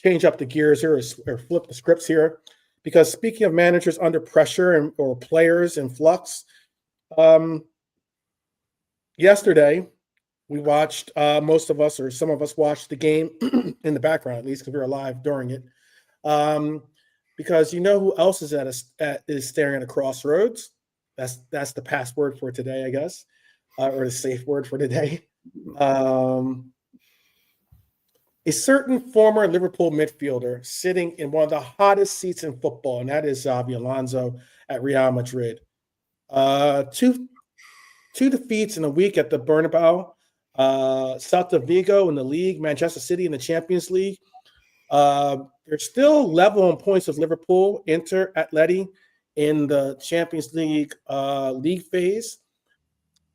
change up the gears here or flip the scripts here, because speaking of managers under pressure or players in flux, yesterday we watched, most of us or some of us watched the game in the background, at least because we were live during it. Because who else is is staring at a crossroads? That's the password for today, I guess, or the safe word for today. A certain former Liverpool midfielder sitting in one of the hottest seats in football, and that is Xabi Alonso at Real Madrid. Two defeats in a week at the Bernabeu. Celta Vigo in the league, Manchester City in the Champions League. They're still level on points with Liverpool, Inter, Atleti in the Champions League league phase.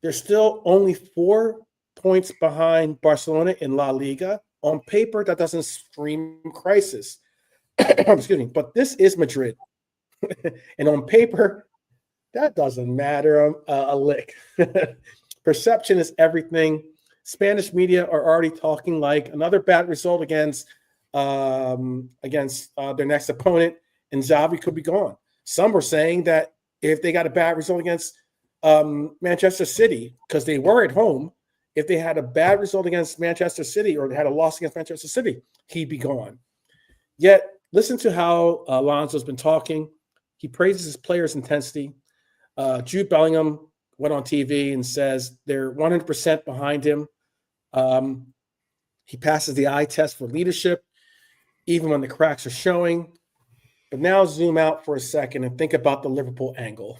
They're still only 4 points behind Barcelona in La Liga. On paper, that doesn't scream crisis. Excuse me, but this is Madrid. And on paper, that doesn't matter a lick. Perception is everything. Spanish media are already talking like another bad result against their next opponent, and Xavi could be gone. Some were saying that if they got a bad result against Manchester City, because they were at home, if they had a bad result against Manchester City or they had a loss against Manchester City, he'd be gone. Yet, listen to how Alonso's been talking. He praises his players' intensity. Jude Bellingham went on TV and says they're 100% behind him. He passes the eye test for leadership, even when the cracks are showing. But now zoom out for a second and think about the Liverpool angle.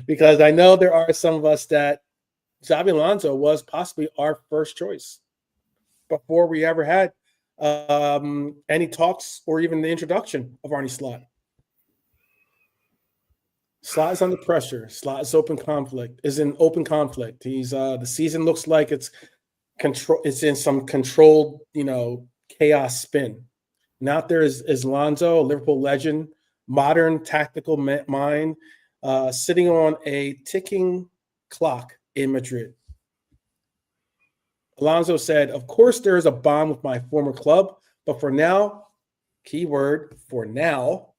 Because I know there are some of us that Xabi Alonso was possibly our first choice before we ever had any talks or even the introduction of Arne Slot. Slot is under pressure. Slot is open conflict. Is in open conflict. He's the season looks like it's control. It's in some controlled, chaos spin. And out there is Alonso, a Liverpool legend, modern tactical mind, sitting on a ticking clock in Madrid. Alonso said, "Of course, there is a bond with my former club, but for now, keyword for now,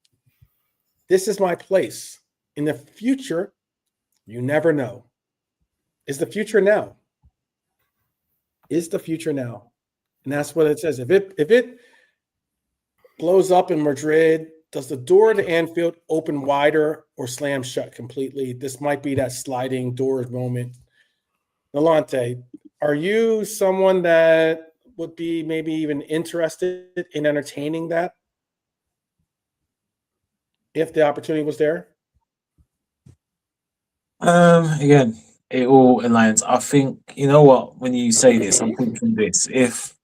this is my place. In the future, you never know. Is the future now? Is the future now?" And that's what it says. If it blows up in Madrid, does the door to Anfield open wider or slam shut completely? This might be that sliding doors moment. Nalante, are you someone that would be maybe even interested in entertaining that if the opportunity was there? Again, it all aligns. I think you know what. When you say this, I'm thinking this. If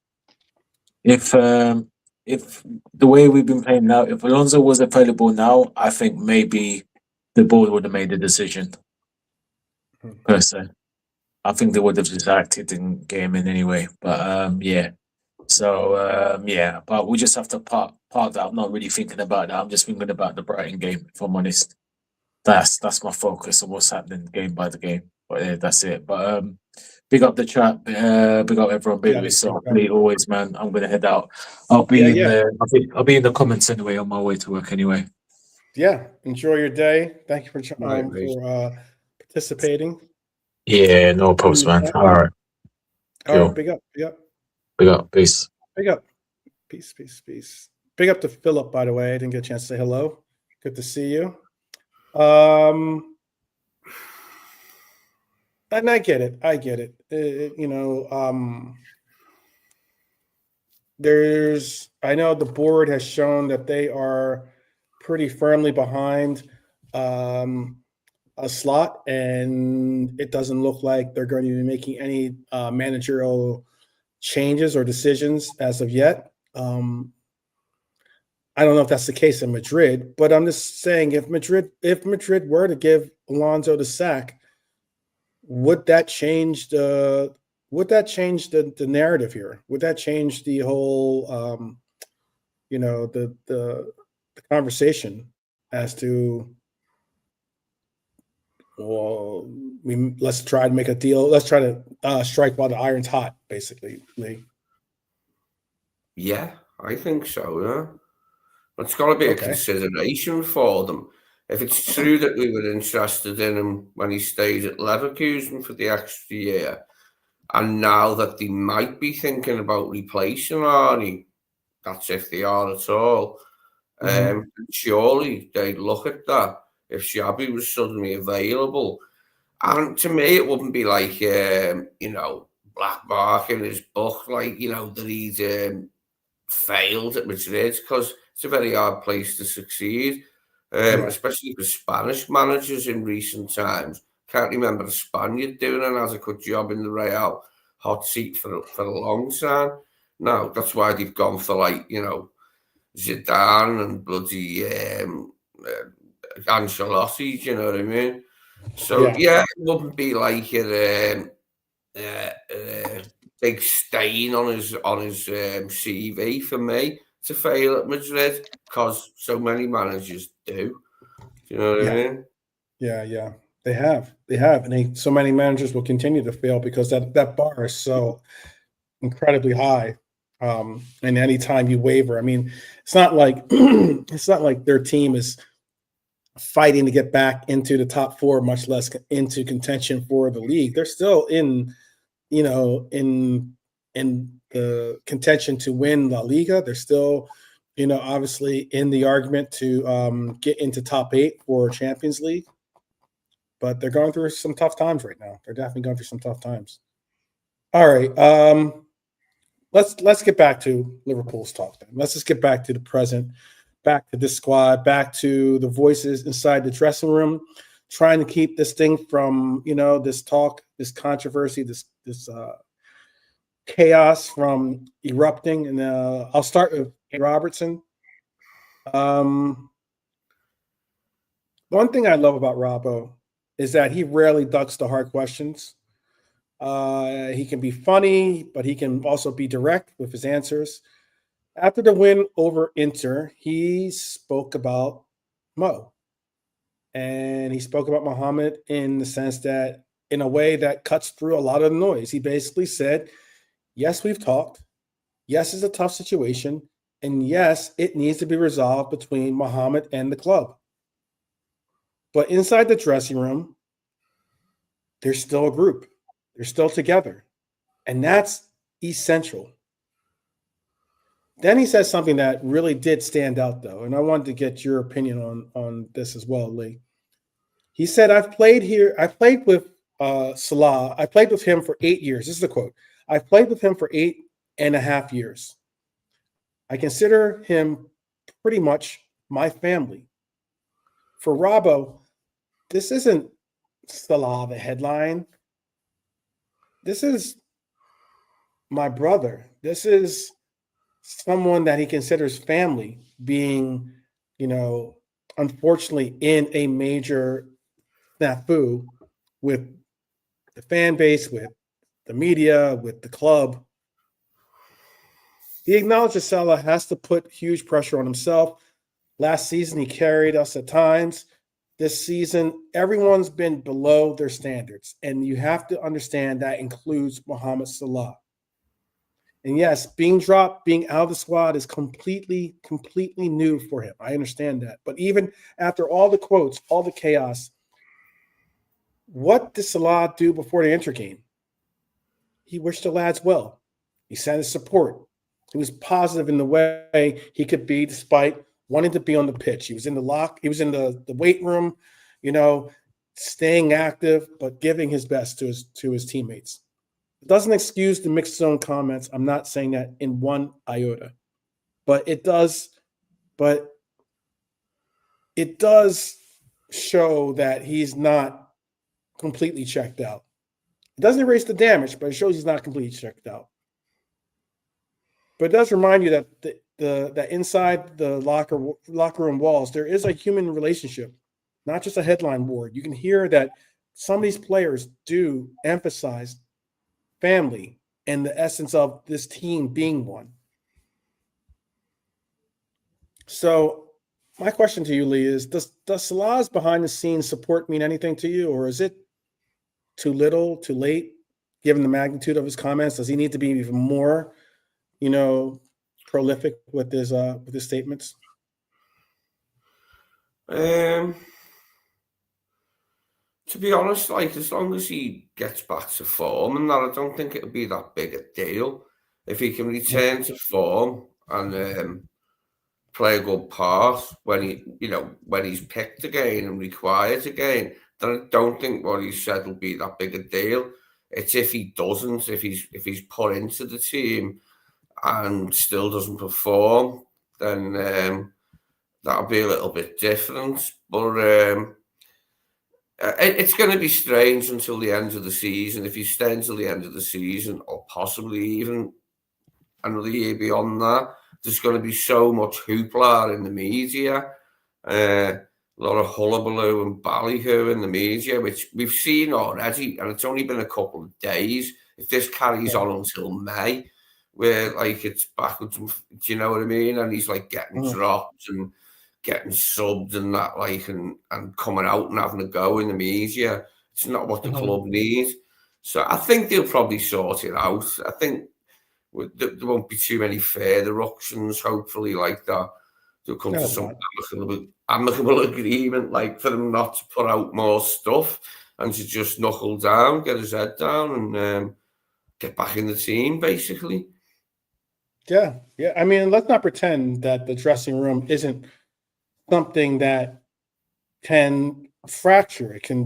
the way we've been playing now, if Alonso was available now, I think maybe the board would have made the decision. Per se, I think they would have just acted and get him in anyway. But yeah. So yeah, but we just have to park that. I'm not really thinking about that. I'm just thinking about the Brighton game. If I'm honest, that's my focus on what's happening game by the game. But yeah, that's it. But big up the chat. Big up everyone. Big up yourself. Always, man. I'm gonna head out. I'll be I'll be in the comments anyway on my way to work anyway. Yeah. Enjoy your day. Thank you for participating. Yeah, no problems, man. All right. All right. Big up. Big up. Big up. Peace. Big up. Peace. Peace. Peace. Big up to Philip, by the way. I didn't get a chance to say hello. Good to see you. And I get it. I know the board has shown that they are pretty firmly behind a slot, and it doesn't look like they're going to be making any managerial changes or decisions as of yet. I don't know if that's the case in Madrid, but I'm just saying if Madrid were to give Alonso the sack, would that change the narrative here? Would that change the whole the conversation as to, well, let's try to make a deal. Let's try to strike while the iron's hot, basically, Lee. Yeah, I think so, yeah. It's got to be a consideration for them. If it's true that we were interested in him when he stayed at Leverkusen for the extra year, and now that they might be thinking about replacing Arnie, that's if they are at all, surely they'd look at that if Xabi was suddenly available. And to me, it wouldn't be like, black mark in his book, like, that he's failed at Madrid, because it's a very hard place to succeed, especially for Spanish managers in recent times. Can't remember a Spaniard doing an adequate job in the Real hot seat for a long time. No, that's why they've gone for, like, Zidane and bloody Ancelotti, do you know what I mean? So, yeah, it wouldn't be like a big stain on his CV for me to fail at Madrid, because so many managers do. Do you know what I mean? Yeah. They have, and so many managers will continue to fail because that bar is so incredibly high. And anytime you waver, I mean, it's not like their team is fighting to get back into the top four, much less into contention for the league. They're still in the contention to win La Liga. They're still, obviously in the argument to get into top 8 for Champions League. But they're going through some tough times right now. They're definitely going through some tough times. All right. Let's get back to Liverpool's talk then. Let's just get back to the present, back to this squad, back to the voices inside the dressing room, trying to keep this thing from, this talk, this controversy, this chaos from erupting. And I'll start with Robertson. One thing I love about Robbo is that he rarely ducks the hard questions. He can be funny, but he can also be direct with his answers. After the win over Inter, he spoke about Mo. And he spoke about Mohamed in the sense that, in a way that cuts through a lot of the noise. He basically said, yes, we've talked. Yes, it's a tough situation. And yes, it needs to be resolved between Mohamed and the club. But inside the dressing room, there's still a group. They're still together. And that's essential. Then he says something that really did stand out, though. And I wanted to get your opinion on this as well, Lee. He said, I played with Salah. I played with him for 8 years. This is a quote. I've played with him for 8.5 years. I consider him pretty much my family. For Robbo, this isn't Salah, the headline. This is my brother. This is someone that he considers family being, unfortunately in a major snafu with the fan base, with the media, with the club. He acknowledges Salah has to put huge pressure on himself. Last season, he carried us at times. This season, everyone's been below their standards. And you have to understand that includes Mohamed Salah. And yes, being dropped, being out of the squad is completely new for him. I understand that. But even after all the quotes, all the chaos, what did Salah do before the Inter game? He wished the lads well. He sent his support. He was positive in the way he could be despite wanting to be on the pitch. He was in the weight room, staying active, but giving his best to his teammates. It doesn't excuse the mixed zone comments. I'm not saying that in one iota. But it does show that he's not completely checked out. It doesn't erase the damage, but it shows he's not completely checked out. But it does remind you that that inside the locker room walls, there is a human relationship, not just a headline word. You can hear that some of these players do emphasize family and the essence of this team being one. So my question to you, Lee, is does Salah's behind the scenes support mean anything to you, or is it too little, too late, given the magnitude of his comments? Does he need to be even more, prolific with his statements? To be honest, as long as he gets back to form and that, I don't think it'll be that big a deal. If he can return to form and play a good part when he's picked again and required again, then I don't think what he said will be that big a deal. It's if he doesn't, if he's put into the team and still doesn't perform, then that'll be a little bit different. But it's going to be strange until the end of the season. If you stay until the end of the season, or possibly even another year beyond that, there's going to be so much hoopla in the media, a lot of hullabaloo and ballyhoo in the media, which we've seen already, and it's only been a couple of days. If this carries on until May, where it's backwards, do you know what I mean? And he's getting dropped and getting subbed and that, and coming out and having a go in the media. It's not what the club needs. So I think they'll probably sort it out. I think there won't be too many further ructions, hopefully, like that. They'll come to some amicable agreement, for them not to put out more stuff and to just knuckle down, get his head down and get back in the team, basically. Yeah. I mean, let's not pretend that the dressing room isn't something that can fracture. It can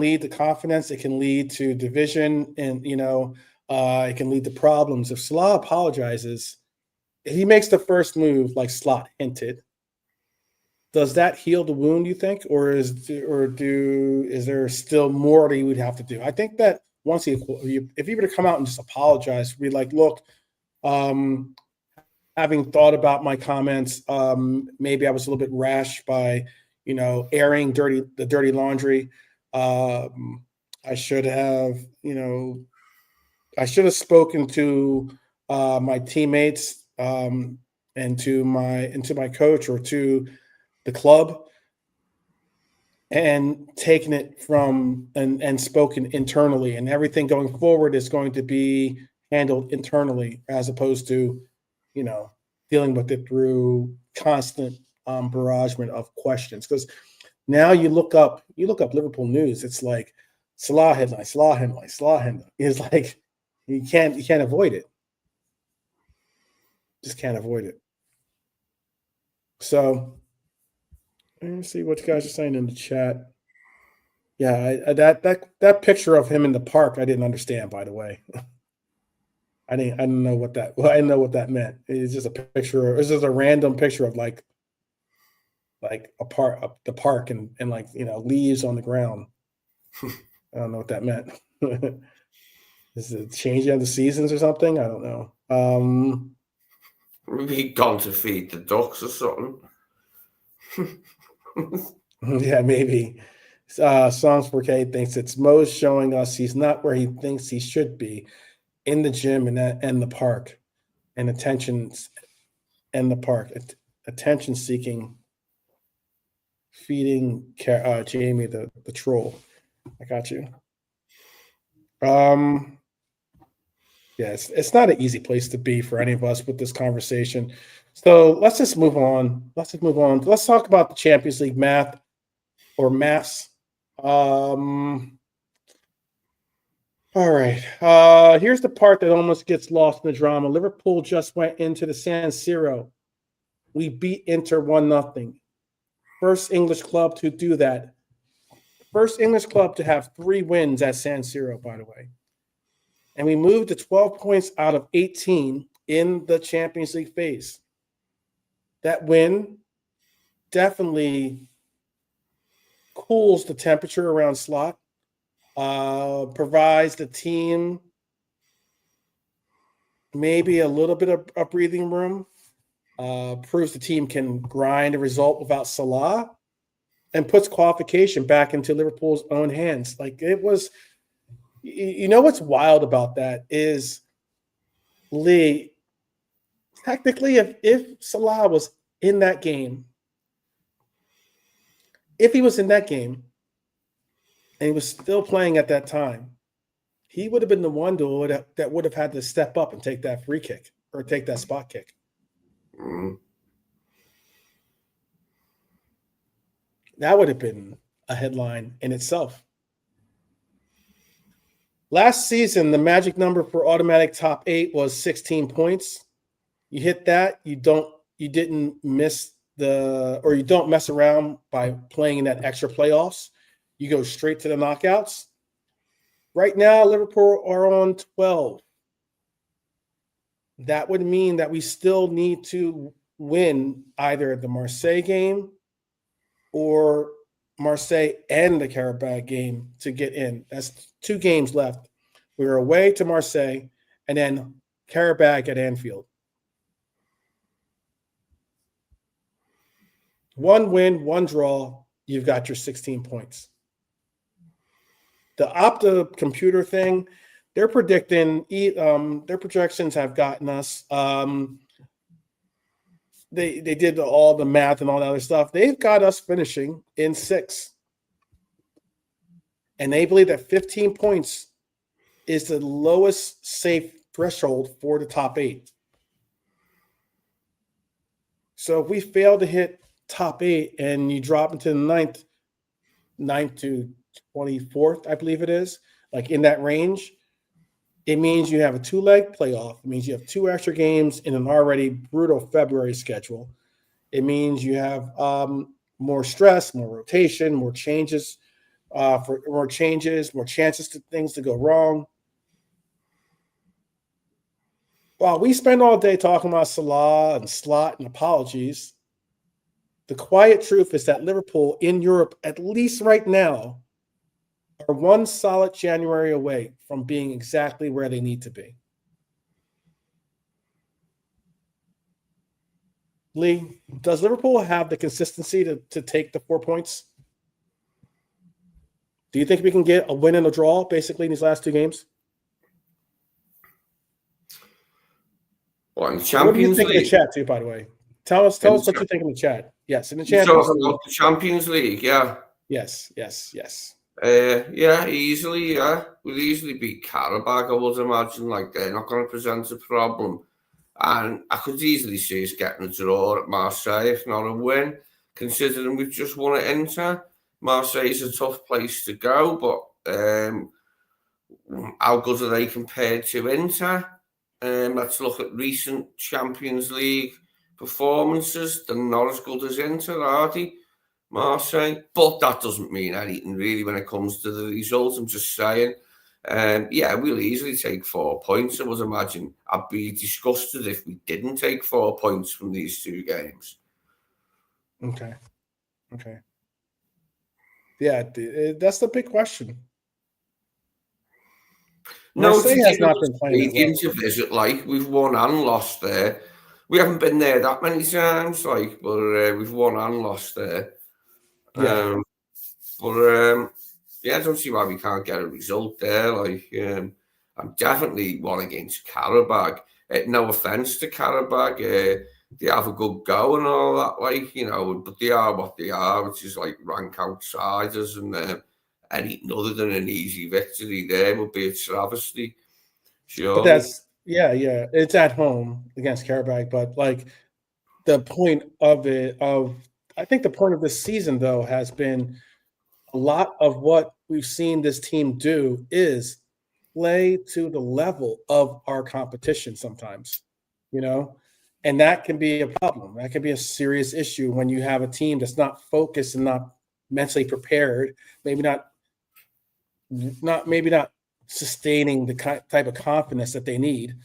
lead to confidence. It can lead to division, and it can lead to problems. If Salah apologizes, he makes the first move, like Slot hinted. Does that heal the wound, you think, or is there still more that he would have to do? I think that once if he were to come out and just apologize, be like, look, having thought about my comments, maybe I was a little bit rash by, airing the dirty laundry. I should have spoken to my teammates and to my coach or to the club and taken it from and spoken internally, and everything going forward is going to be handled internally as opposed to, dealing with it through constant barragement of questions. Because now you look up Liverpool news, it's like Salah headline, Salah headline, Salah headline. It's like you can't avoid it. Just can't avoid it. So let me see what you guys are saying in the chat. Yeah, that picture of him in the park, I didn't understand, by the way. I didn't know what that. Well, I didn't know what that meant. It's just a picture. It's just a random picture of like the park and leaves on the ground. I don't know what that meant. Is it changing of the seasons or something? I don't know. Maybe he'd gone to feed the ducks or something. Yeah, maybe. Songs 4K thinks it's Mo's showing us he's not where he thinks he should be in the gym and the park, and attention seeking, feeding Jamie the troll. I got you. Yeah, it's not an easy place to be for any of us with this conversation. So let's just move on. Let's talk about the Champions League maths. All right. Here's the part that almost gets lost in the drama. Liverpool just went into the San Siro. We beat Inter 1-0. First English club to do that. First English club to have 3 wins at San Siro, by the way. And we moved to 12 points out of 18 in the Champions League phase. That win definitely cools the temperature around Slot, provides the team maybe a little bit of a breathing room, proves the team can grind a result without Salah, and puts qualification back into Liverpool's own hands. Like, it was, what's wild about that is, Lee, technically, if Salah was in that game, if he was in that game and he was still playing at that time, he would have been the one that would have had to step up and take that free kick or take that spot kick. Mm-hmm. That would have been a headline in itself. Last season, the magic number for automatic top 8 was 16 points. You hit that, you don't mess around by playing in that extra playoffs. You go straight to the knockouts. Right now, Liverpool are on 12. That would mean that we still need to win either the Marseille game or Marseille and the Carabao game to get in. That's 2 games left. We're away to Marseille and then Carabao at Anfield. 1 win, 1 draw, you've got your 16 points. The Opta computer thing, they're predicting, their projections have gotten us. They did all the math and all that other stuff. They've got us finishing in 6th. And they believe that 15 points is the lowest safe threshold for the top 8. So if we fail to hit top 8 and you drop into the 9th to 24th, I believe it is, like in that range, it means you have a 2-leg playoff. It means you have 2 extra games in an already brutal February schedule. It means you have more stress, more rotation, more changes, more chances to things to go wrong. While we spend all day talking about Salah and Slot and apologies, the quiet truth is that Liverpool in Europe, at least right now, are 1 solid January away from being exactly where they need to be. Lee, does Liverpool have the consistency to take the 4 points? Do you think we can get a win and a draw basically in these last 2 games? What, in the What do you Champions think in the League? chat too, by the way? Tell us what you think in the chat. Yes, in the You're Champions talking League. about the Champions League, yeah. Yes. Yeah, easily, yeah. We'll easily beat Karabakh, I would imagine. Like, they're not going to present a problem. And I could easily see us getting a draw at Marseille, if not a win, considering we've just won at Inter. Marseille's a tough place to go, but how good are they compared to Inter? Let's look at recent Champions League performances. They're not as good as Inter, are they? Marseille, but that doesn't mean anything really when it comes to the results. I'm just saying, yeah, we'll easily take 4 points. I would imagine I'd be disgusted if we didn't take 4 points from these 2 games. Okay. Yeah, that's the big question. Marseille has not been playing well. To visit, like, we've won and lost there. We haven't been there that many times, like, but we've won and lost there. Yeah. Yeah, I don't see why we can't get a result there. Like, I'm definitely one against Karabakh. No offense to Karabakh, they have a good go and all that, like, but they are what they are, which is like rank outsiders, and anything other than an easy victory there would be a travesty. Sure. But that's it's at home against Karabakh, but like the point of I think the point of this season though has been a lot of what we've seen this team do is play to the level of our competition sometimes, and that can be a problem. That can be a serious issue when you have a team that's not focused and not mentally prepared, maybe not sustaining the type of confidence that they need.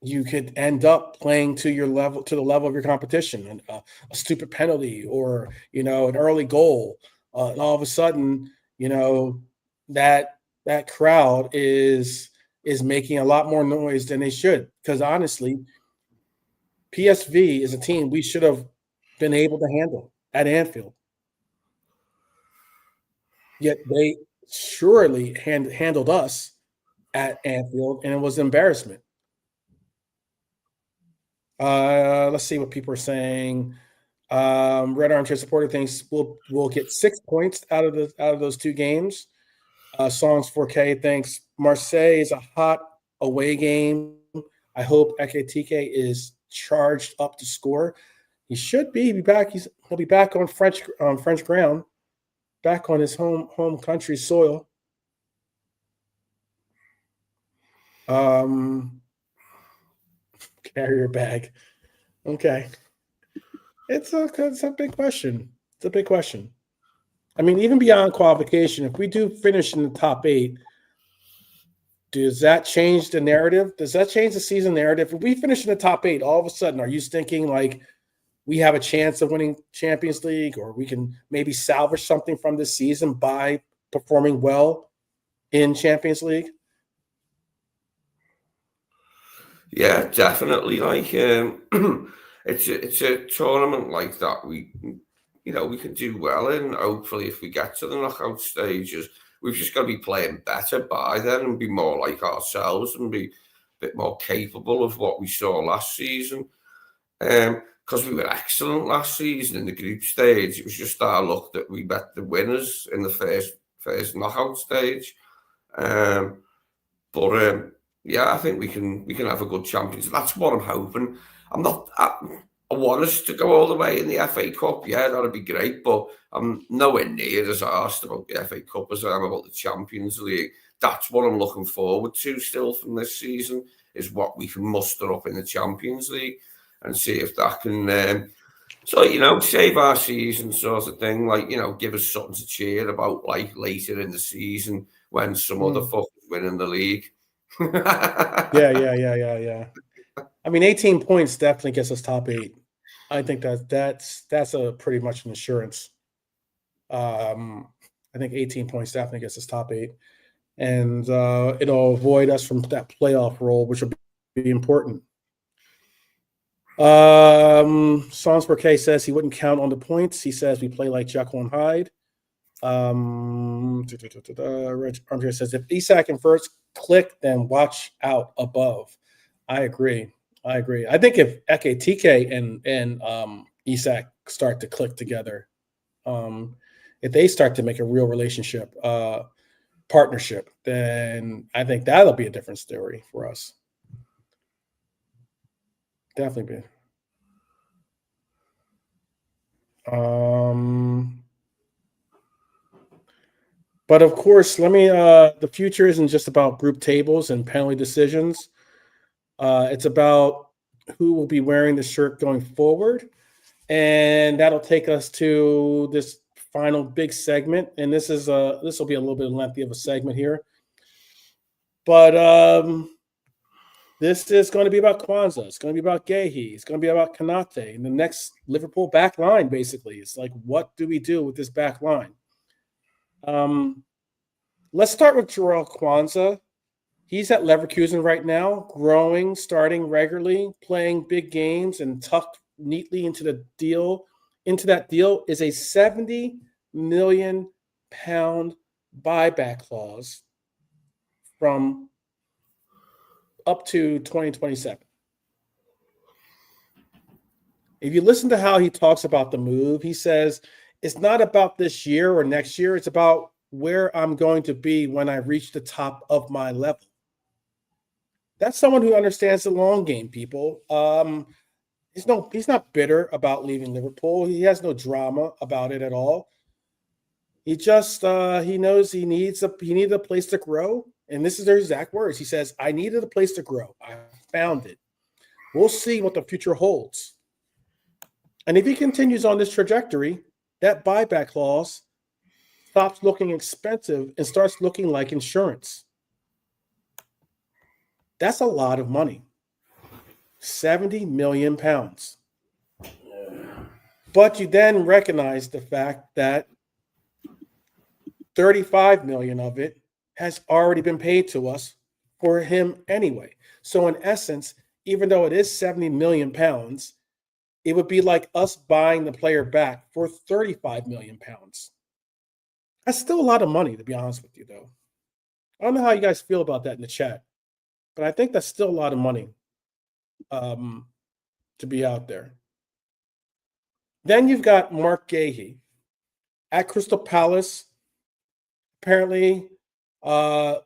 You could end up playing to the level of your competition, and a stupid penalty or an early goal, and all of a sudden that crowd is making a lot more noise than they should, because honestly PSV is a team we should have been able to handle at Anfield, yet they surely handled us at Anfield, and it was an embarrassment. Let's see what people are saying. Red Armchair Supporter thinks we'll get 6 points out of those 2 games. Songs 4K thinks Marseille is a hot away game. I hope Ekitike is charged up to score. He should be. He'll be back on French ground, back on his home country soil. Carrier bag. Okay. It's a big question. It's a big question. I mean, even beyond qualification, if we do finish in the top 8, does that change the narrative? Does that change the season narrative? If we finish in the top 8, all of a sudden, are you thinking like we have a chance of winning Champions League, or we can maybe salvage something from this season by performing well in Champions League? Yeah, definitely. Like, it's a tournament like that we can do well in. Hopefully, if we get to the knockout stages, we've just got to be playing better by then and be more like ourselves and be a bit more capable of what we saw last season. Because we were excellent last season in the group stage. It was just our luck that we met the winners in the first knockout stage. Yeah, I think we can have a good Champions. That's what I'm hoping. I want us to go all the way in the FA Cup. Yeah, that'd be great, but I'm nowhere near as arsed about the FA Cup as I am about the Champions League. That's what I'm looking forward to still from this season, is what we can muster up in the Champions League and see if that can, save our season sort of thing. Like, give us something to cheer about, like later in the season when some other fuckers winning the league. Yeah. I mean, 18 points definitely gets us top 8. I think that's a pretty much an assurance. I think 18 points definitely gets us top 8, and it'll avoid us from that playoff role, which will be important. Songs per K says he wouldn't count on the points. He says we play like Jekyll and Hyde. Reg Armchair says if Isak and first click, then watch out above. I agree. I think if Eke TK and Isak start to click together, if they start to make a real relationship, partnership, then I think that'll be a different story for us. Definitely be. But of course, the future isn't just about group tables and penalty decisions. It's about who will be wearing the shirt going forward. And that'll take us to this final big segment. And this will be a little bit lengthy of a segment here. But this is going to be about Quansah. It's going to be about Guehi. It's going to be about Konaté and the next Liverpool back line, basically. It's like, what do we do with this back line? Let's start with Jarrell Quansah. He's at Leverkusen right now, growing, starting regularly, playing big games, and tucked neatly into the deal. Into that deal is a £70 million buyback clause from up to 2027. If you listen to how he talks about the move, he says it's not about this year or next year. It's about where I'm going to be when I reach the top of my level. That's someone who understands the long game, people. He's not bitter about leaving Liverpool. He has no drama about it at all. He just he knows he needed a place to grow. And this is their exact words. He says, I needed a place to grow. I found it. We'll see what the future holds. And if he continues on this trajectory, that buyback clause stops looking expensive and starts looking like insurance. That's a lot of money. £70 million. But you then recognize the fact that 35 million of it has already been paid to us for him anyway. So in essence, even though it is 70 million pounds, it would be like us buying the player back for 35 million pounds. That's still a lot of money, to be honest with you, though. I don't know how you guys feel about that in the chat, but I think that's still a lot of money to be out there. Then you've got Mark Guehi at Crystal Palace. Apparently,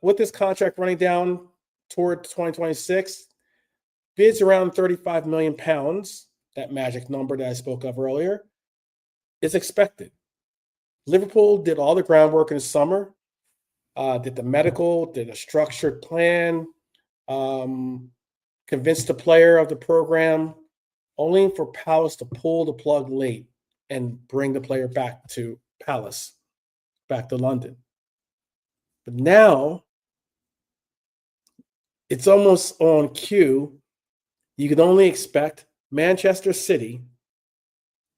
with this contract running down toward 2026, bids around 35 million pounds, that magic number that I spoke of earlier, is expected. Liverpool did all the groundwork in the summer, did the medical, did a structured plan, convinced the player of the program, only for Palace to pull the plug late and bring the player back to Palace, back to London. But now it's almost on cue. You can only expect Manchester City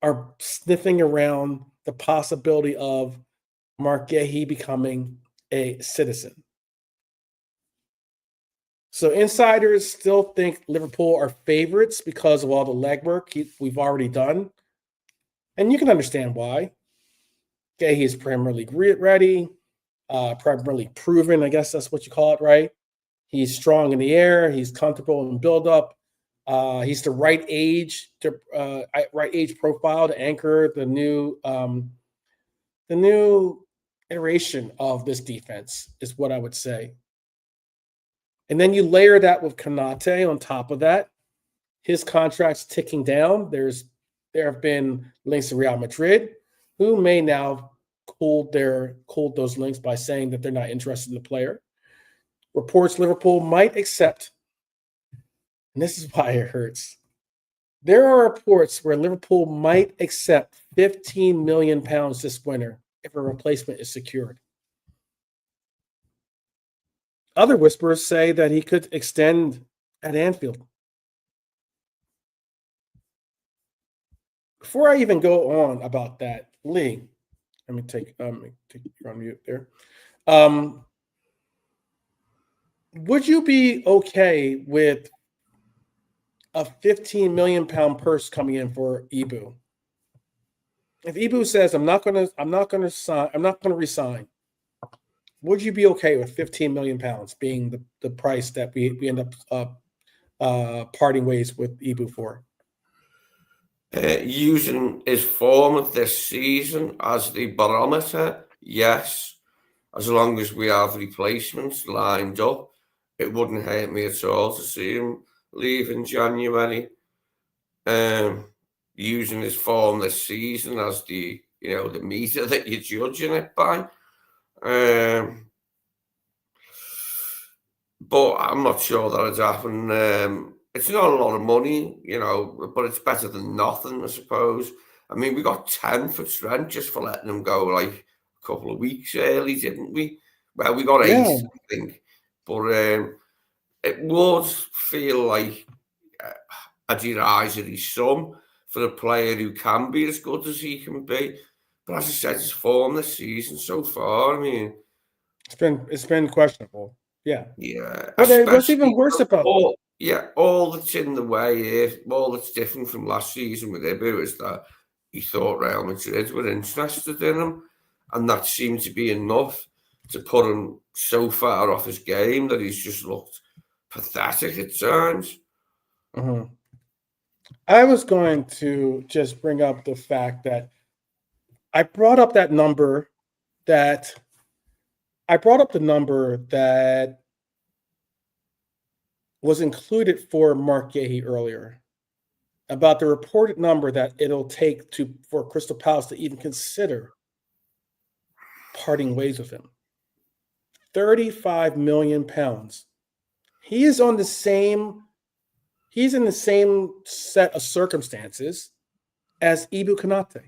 are sniffing around the possibility of Mark Guehi becoming a citizen. So insiders still think Liverpool are favorites because of all the legwork we've already done. And you can understand why. Guehi is Premier League ready, Premier League proven, I guess that's what you call it, right? He's strong in the air. He's comfortable in build-up. He's the right age profile to anchor the new iteration of this defense, is what I would say. And then you layer that with Konaté on top of that. His contract's ticking down. There have been links to Real Madrid, who may now cooled those links by saying that they're not interested in the player. Reports Liverpool might accept, and this is why it hurts. There are reports where Liverpool might accept 15 million pounds this winter if a replacement is secured. Other whispers say that he could extend at Anfield. Before I even go on about that, Lee, let me take you on mute there. Would you be okay with a 15 million pound purse coming in for Ibu. If Ibu says I'm not going to resign, would you be okay with 15 million pounds being the price that we end up parting ways with Ibu for? Using his form of this season as the barometer, yes. As long as we have replacements lined up, it wouldn't hurt me at all to see him leave in January. Using his form this season as the meter that you're judging it by. But I'm not sure that'd happen. It's not a lot of money, but it's better than nothing, I suppose. I mean, we got 10 for Trent just for letting him go like a couple of weeks early, didn't we? Well, we got 8, I think. But it would feel like a derisory sum for a player who can be as good as he can be. But as I said, his form this season so far, I mean, it's been questionable. Yeah. But what's even worse about all that's in the way here, all that's different from last season with Ibu is that he thought Real Madrid were interested in him, and that seemed to be enough to put him so far off his game that he's just looked pathetic at times. Mm-hmm. I was going to just bring up the fact that I brought up the number that was included for Mark Guehi earlier, about the reported number that it'll take for Crystal Palace to even consider parting ways with him. 35 million pounds. He's in the same set of circumstances as Ibu Konaté.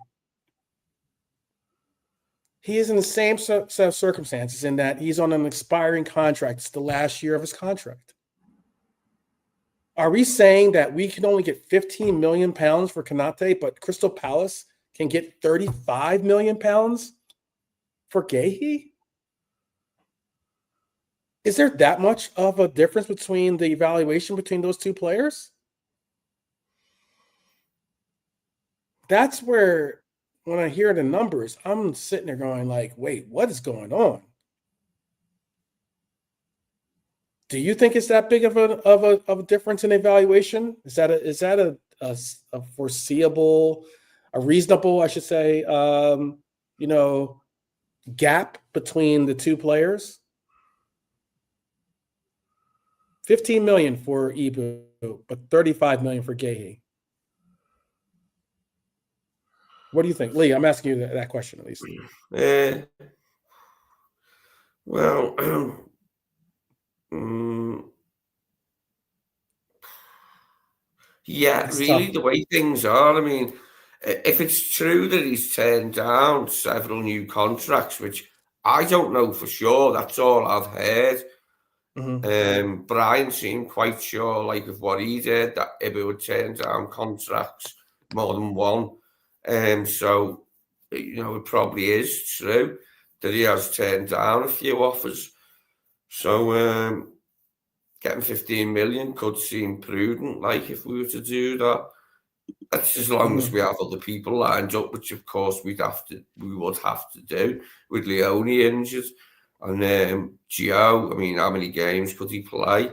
He is in the same set of circumstances in that he's on an expiring contract. It's the last year of his contract. Are we saying that we can only get 15 million pounds for Konaté, but Crystal Palace can get 35 million pounds for Guehi? Is there that much of a difference between the evaluation between those two players? That's where, when I hear the numbers, I'm sitting there going like, wait, what is going on? Do you think it's that big of a difference in evaluation? Is that a foreseeable, a reasonable, I should say, gap between the two players? 15 million for Ibu, but 35 million for Guehi. What do you think, Lee? I'm asking you that question at least. Really, the way things are, I mean, if it's true that he's turned down several new contracts, which I don't know for sure, that's all I've heard. Mm-hmm. Brian seemed quite sure, like, of what he did, that Ibu would turn down contracts more than one. So, it probably is true that he has turned down a few offers. So, getting 15 million could seem prudent, like, if we were to do that. That's as long as we have other people lined up, which of course we would have to do with Leone injured. And Gio, I mean, how many games could he play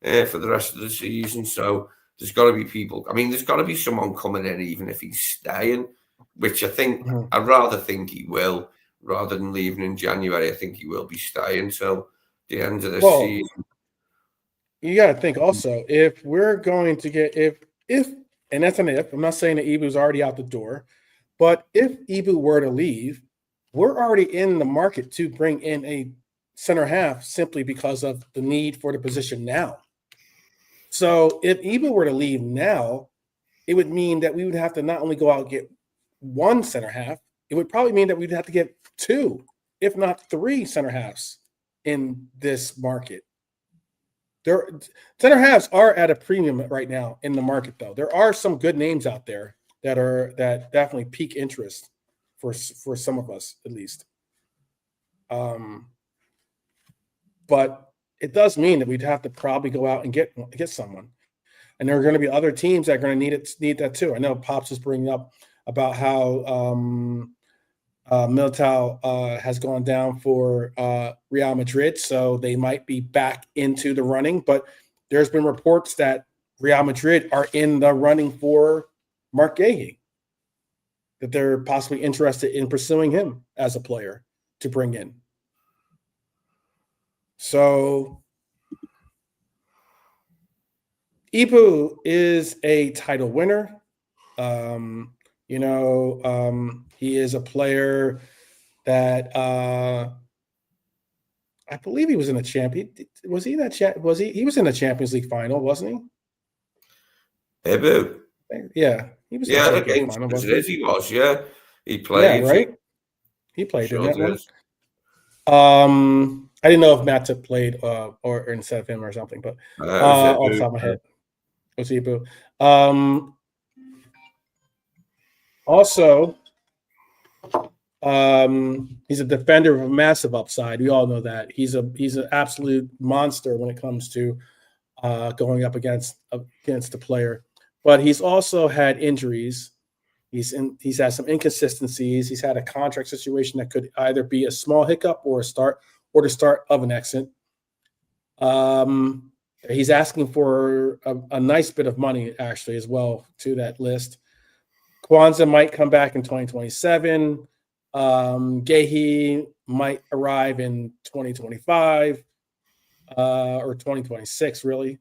for the rest of the season? So there's got to be people. I mean, there's got to be someone coming in, even if he's staying, which I think I'd rather think he will, rather than leaving in January. I think he will be staying till the end of the season. You got to think also, if we're going to get, and that's an if, I'm not saying that Ibu's already out the door, but if Ibu were to leave, we're already in the market to bring in a center half simply because of the need for the position now. So if Ibu were to leave now, it would mean that we would have to not only go out and get one center half, it would probably mean that we'd have to get 2, if not 3 center halves in this market. Center halves are at a premium right now in the market, though. There are some good names out there that definitely pique interest for some of us, at least. But it does mean that we'd have to probably go out and get someone. And there are going to be other teams that are going to need that too. I know Pops is bringing up about how Militao has gone down for Real Madrid, so they might be back into the running. But there's been reports that Real Madrid are in the running for Mark Guehi, that they're possibly interested in pursuing him as a player to bring in. So Ibu is a title winner. He is a player that I believe he was in the champion. Was he that? He was in the Champions League final, wasn't he? Ibu. Yeah, he was in the Champions League final, wasn't he? He was, yeah. He played. Yeah, right. He played in that did. one. I didn't know if Matip played or instead of him or something, but off the top of my head, it was Ibu. Also, he's a defender of a massive upside. We all know that. He's an absolute monster when it comes to going up against the player. But he's also had injuries. He's had some inconsistencies. He's had a contract situation that could either be a small hiccup or the start of an exit. He's asking for a nice bit of money actually as well to that list. Quansah might come back in 2027. Guehi might arrive in 2025 or 2026, really.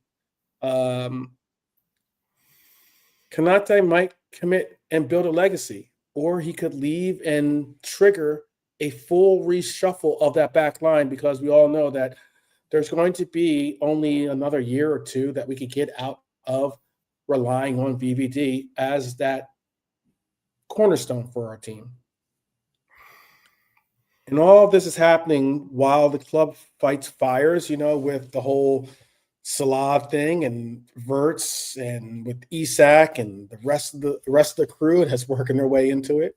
Konaté might commit and build a legacy, or he could leave and trigger a full reshuffle of that back line, because we all know that there's going to be only another year or two that we could get out of relying on VVD as that cornerstone for our team. And all of this is happening while the club fights fires, with the whole Salah thing and Verts and with Isak and the rest of the crew has working their way into it.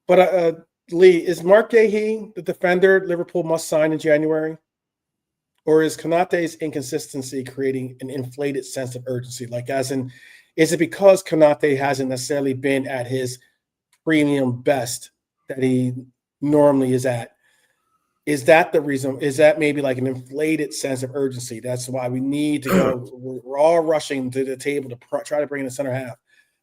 But Lee, is Mark Guehi the defender Liverpool must sign in January? Or is Konaté's inconsistency creating an inflated sense of urgency? Like, as in, is it because Konaté hasn't necessarily been at his premium best that he normally is at? Is that the reason? Is that maybe like an inflated sense of urgency? That's why we need to go. We're all rushing to the table to try to bring in the center half.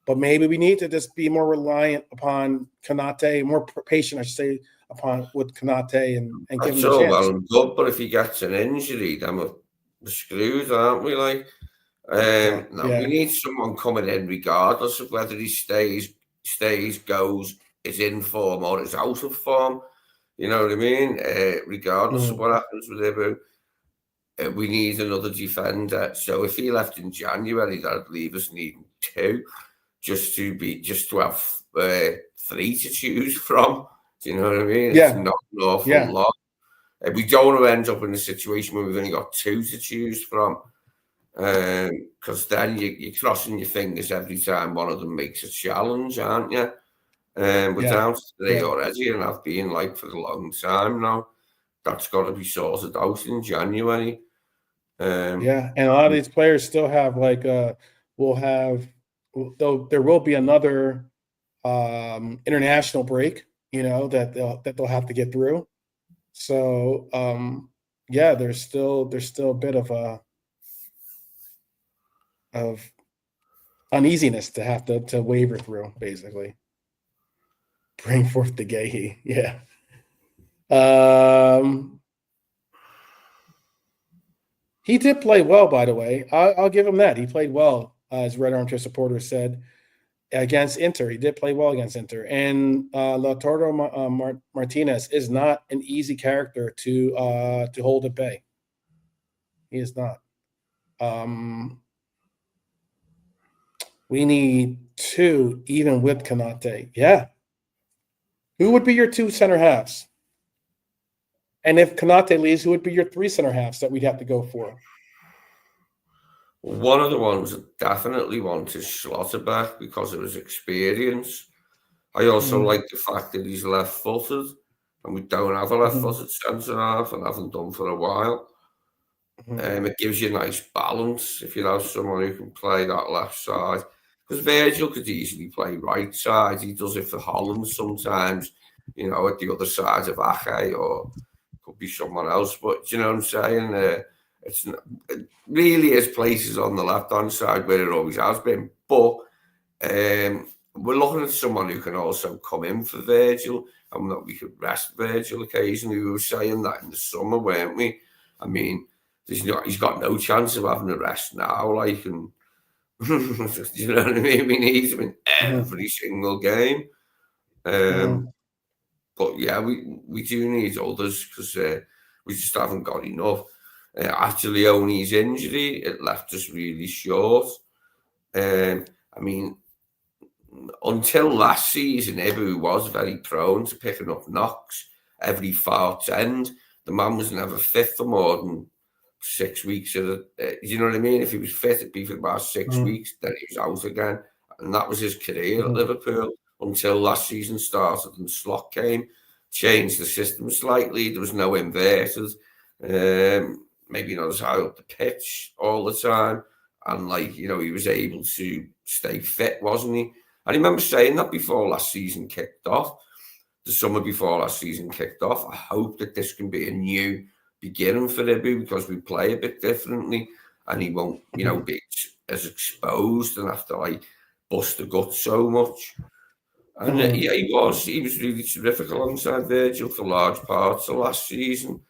But maybe we need to just be more reliant upon Konaté, more patient, I should say, with Konaté and give him a chance. Well and good, but if he gets an injury, then we're screwed, aren't we? We need someone coming in regardless of whether he stays, goes, is in form or is out of form. You know what I mean? Regardless of what happens with Ibu, we need another defender. So if he left in January, that'd leave us needing two, just to have three to choose from. Do you know what I mean? Yeah. It's not an awful lot. We don't want to end up in a situation where we've only got two to choose from, because then you're crossing your fingers every time one of them makes a challenge, aren't you? We're down to three already, and I've been for a long time now. That's got to be sorted out in January. And a lot of these players still have there will be another international break, that they'll have to get through. So there's still a bit of uneasiness to have to waver through, basically. Bring forth the Guehi. Yeah. He did play well, by the way. I'll give him that. He played well, as Red Armchair Supporter said, against Inter. He did play well against Inter. And Lautaro Martinez is not an easy character to hold at bay. He is not. We need two, even with Konaté. Yeah. Who would be your two center halves? And if Konaté leaves, who would be your three center halves that we'd have to go for? One of the ones I definitely want is Schlotterbeck because of his experience. I also like the fact that he's left-footed, and we don't have a left-footed centre half and haven't done for a while. It gives you a nice balance if you have someone who can play that left side. Because Virgil could easily play right side. He does it for Holland sometimes, you know, at the other side of Ake, or could be someone else. But do you know what I'm saying? It really is places on the left-hand side where it always has been. But we're looking at someone who can also come in for Virgil, and that we could rest Virgil occasionally. We were saying that in the summer, weren't we? I mean, he's got no chance of having a rest now. Like, and you know what I mean? We need him in every single game. But yeah, we do need others because we just haven't got enough. After Leone's injury, it left us really short. I mean, until last season, Ibu was very prone to picking up knocks every fourth end. The man was never fit for more than 6 weeks. You know what I mean? If he was fit, it'd be for about 6 weeks, then he was out again. And that was his career at Liverpool until last season started and Slot came, changed the system slightly. There was no inverters, maybe not as high up the pitch all the time. And, like, you know, he was able to stay fit, wasn't he? I remember saying that before last season kicked off, the summer before last season kicked off. I hope that this can be a new beginning for Ibu because we play a bit differently and he won't, you know, be as exposed and have to, like, bust the gut so much. And yeah, he was really terrific alongside Virgil for large parts of last season.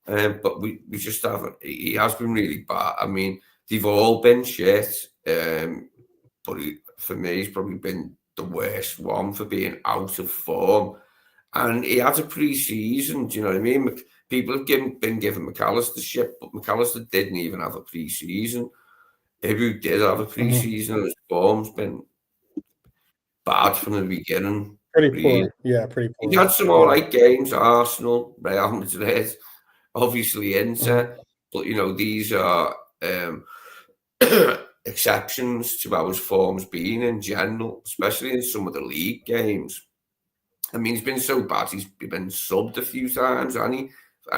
But we just haven't, he has been really bad. I mean, they've all been shit. But for me, he's probably been the worst one for being out of form. And he had a pre-season, do you know what I mean? People have been giving McAllister shit, but McAllister didn't even have a pre-season. Ibu did have a pre-season, and his form's been bad from the beginning. Pretty poor. Yeah, pretty poor. He had some all right games, Arsenal, Real Madrid, obviously Inter, but, you know, these are exceptions to how his form's been in general, especially in some of the league games. I mean, he's been so bad, he's been subbed a few times, and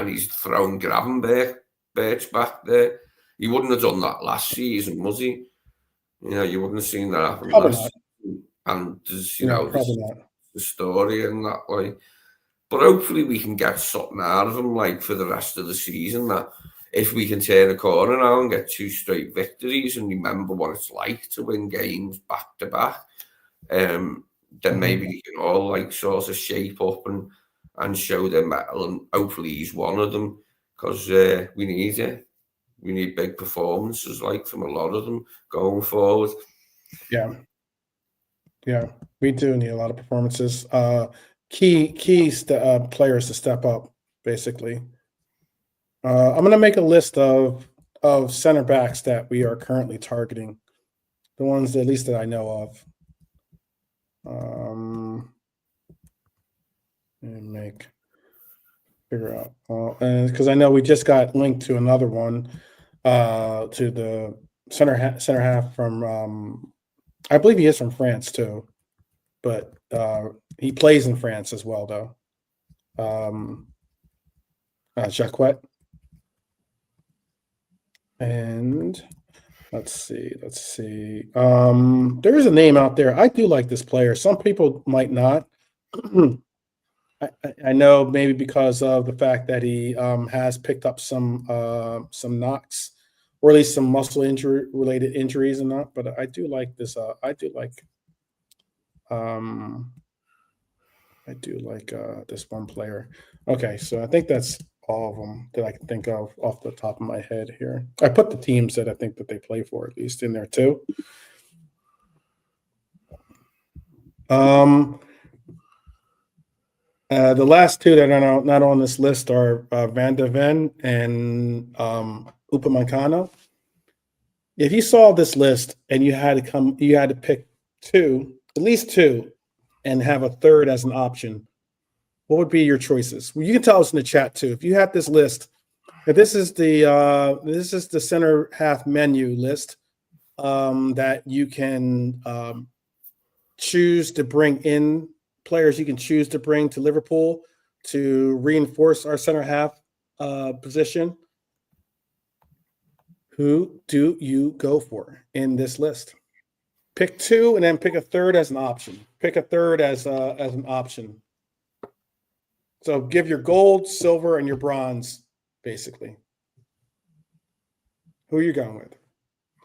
he's thrown Gravenberch back there. He wouldn't have done that last season, was he? You know, you wouldn't have seen that happen last season. And there's, you know, the story in that way. But hopefully we can get something out of him, like, for the rest of the season, that if we can turn a corner now and get 2 straight victories and remember what it's like to win games back to back, then maybe we can all, like, sort of shape up and show their mettle, and hopefully he's one of them, because we need it. We need big performances, like, from a lot of them going forward. Yeah, we do need a lot of performances. Keys to players to step up, basically. I'm going to make a list of center backs that we are currently targeting, the ones at least that I know of. And figure out, and because I know we just got linked to another one, to the center half from, I believe he is from France too, but he plays in France as well, though. Jacquet. And let's see. There is a name out there. I do like this player. Some people might not. I know maybe because of the fact that he has picked up some knocks, or at least some muscle injury related injuries and that. But I do like this. I do like this one player. Okay, so I think that's all of them that I can think of off the top of my head here. I put the teams that I think that they play for at least in there too. The last two that are not on this list are Van de Ven and Upamecano. If you saw this list and you had to pick two, at least two, and have a third as an option, what would be your choices? Well, you can tell us in the chat too. If you had this list, if this is the center half menu list that you can choose to bring in players, you can choose to bring to Liverpool to reinforce our center half position. Who do you go for in this list? Pick two and then pick a third as an option. Pick a third as an option. So give your gold, silver, and your bronze, basically. Who are you going with?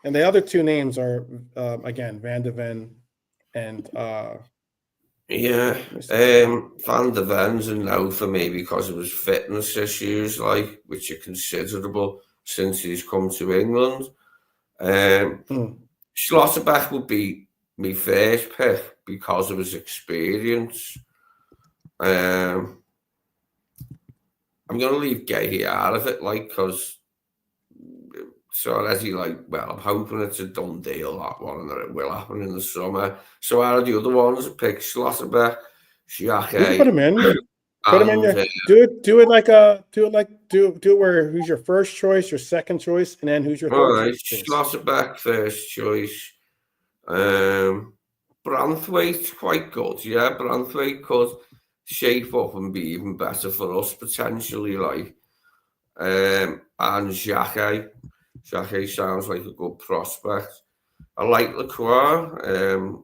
And the other two names are, again, Van de Ven and... Van de Ven's a no for me because of his fitness issues, which are considerable since he's come to England. Schlotterbeck would be my first pick because of his experience. I'm going to leave Guehi out of it, because I'm hoping it's a done deal, that one, and that it will happen in the summer. So out of the other ones, I pick Schlotterbeck, Xhaka. You can put him in. Put him in there. Do it where who's your first choice, your second choice, and then who's your third choice. Schlotterbeck first choice. Branthwaite's quite good. Yeah, Branthwaite could shape up and be even better for us potentially. And Xhaka. Xhaka sounds like a good prospect. I like Lacroix.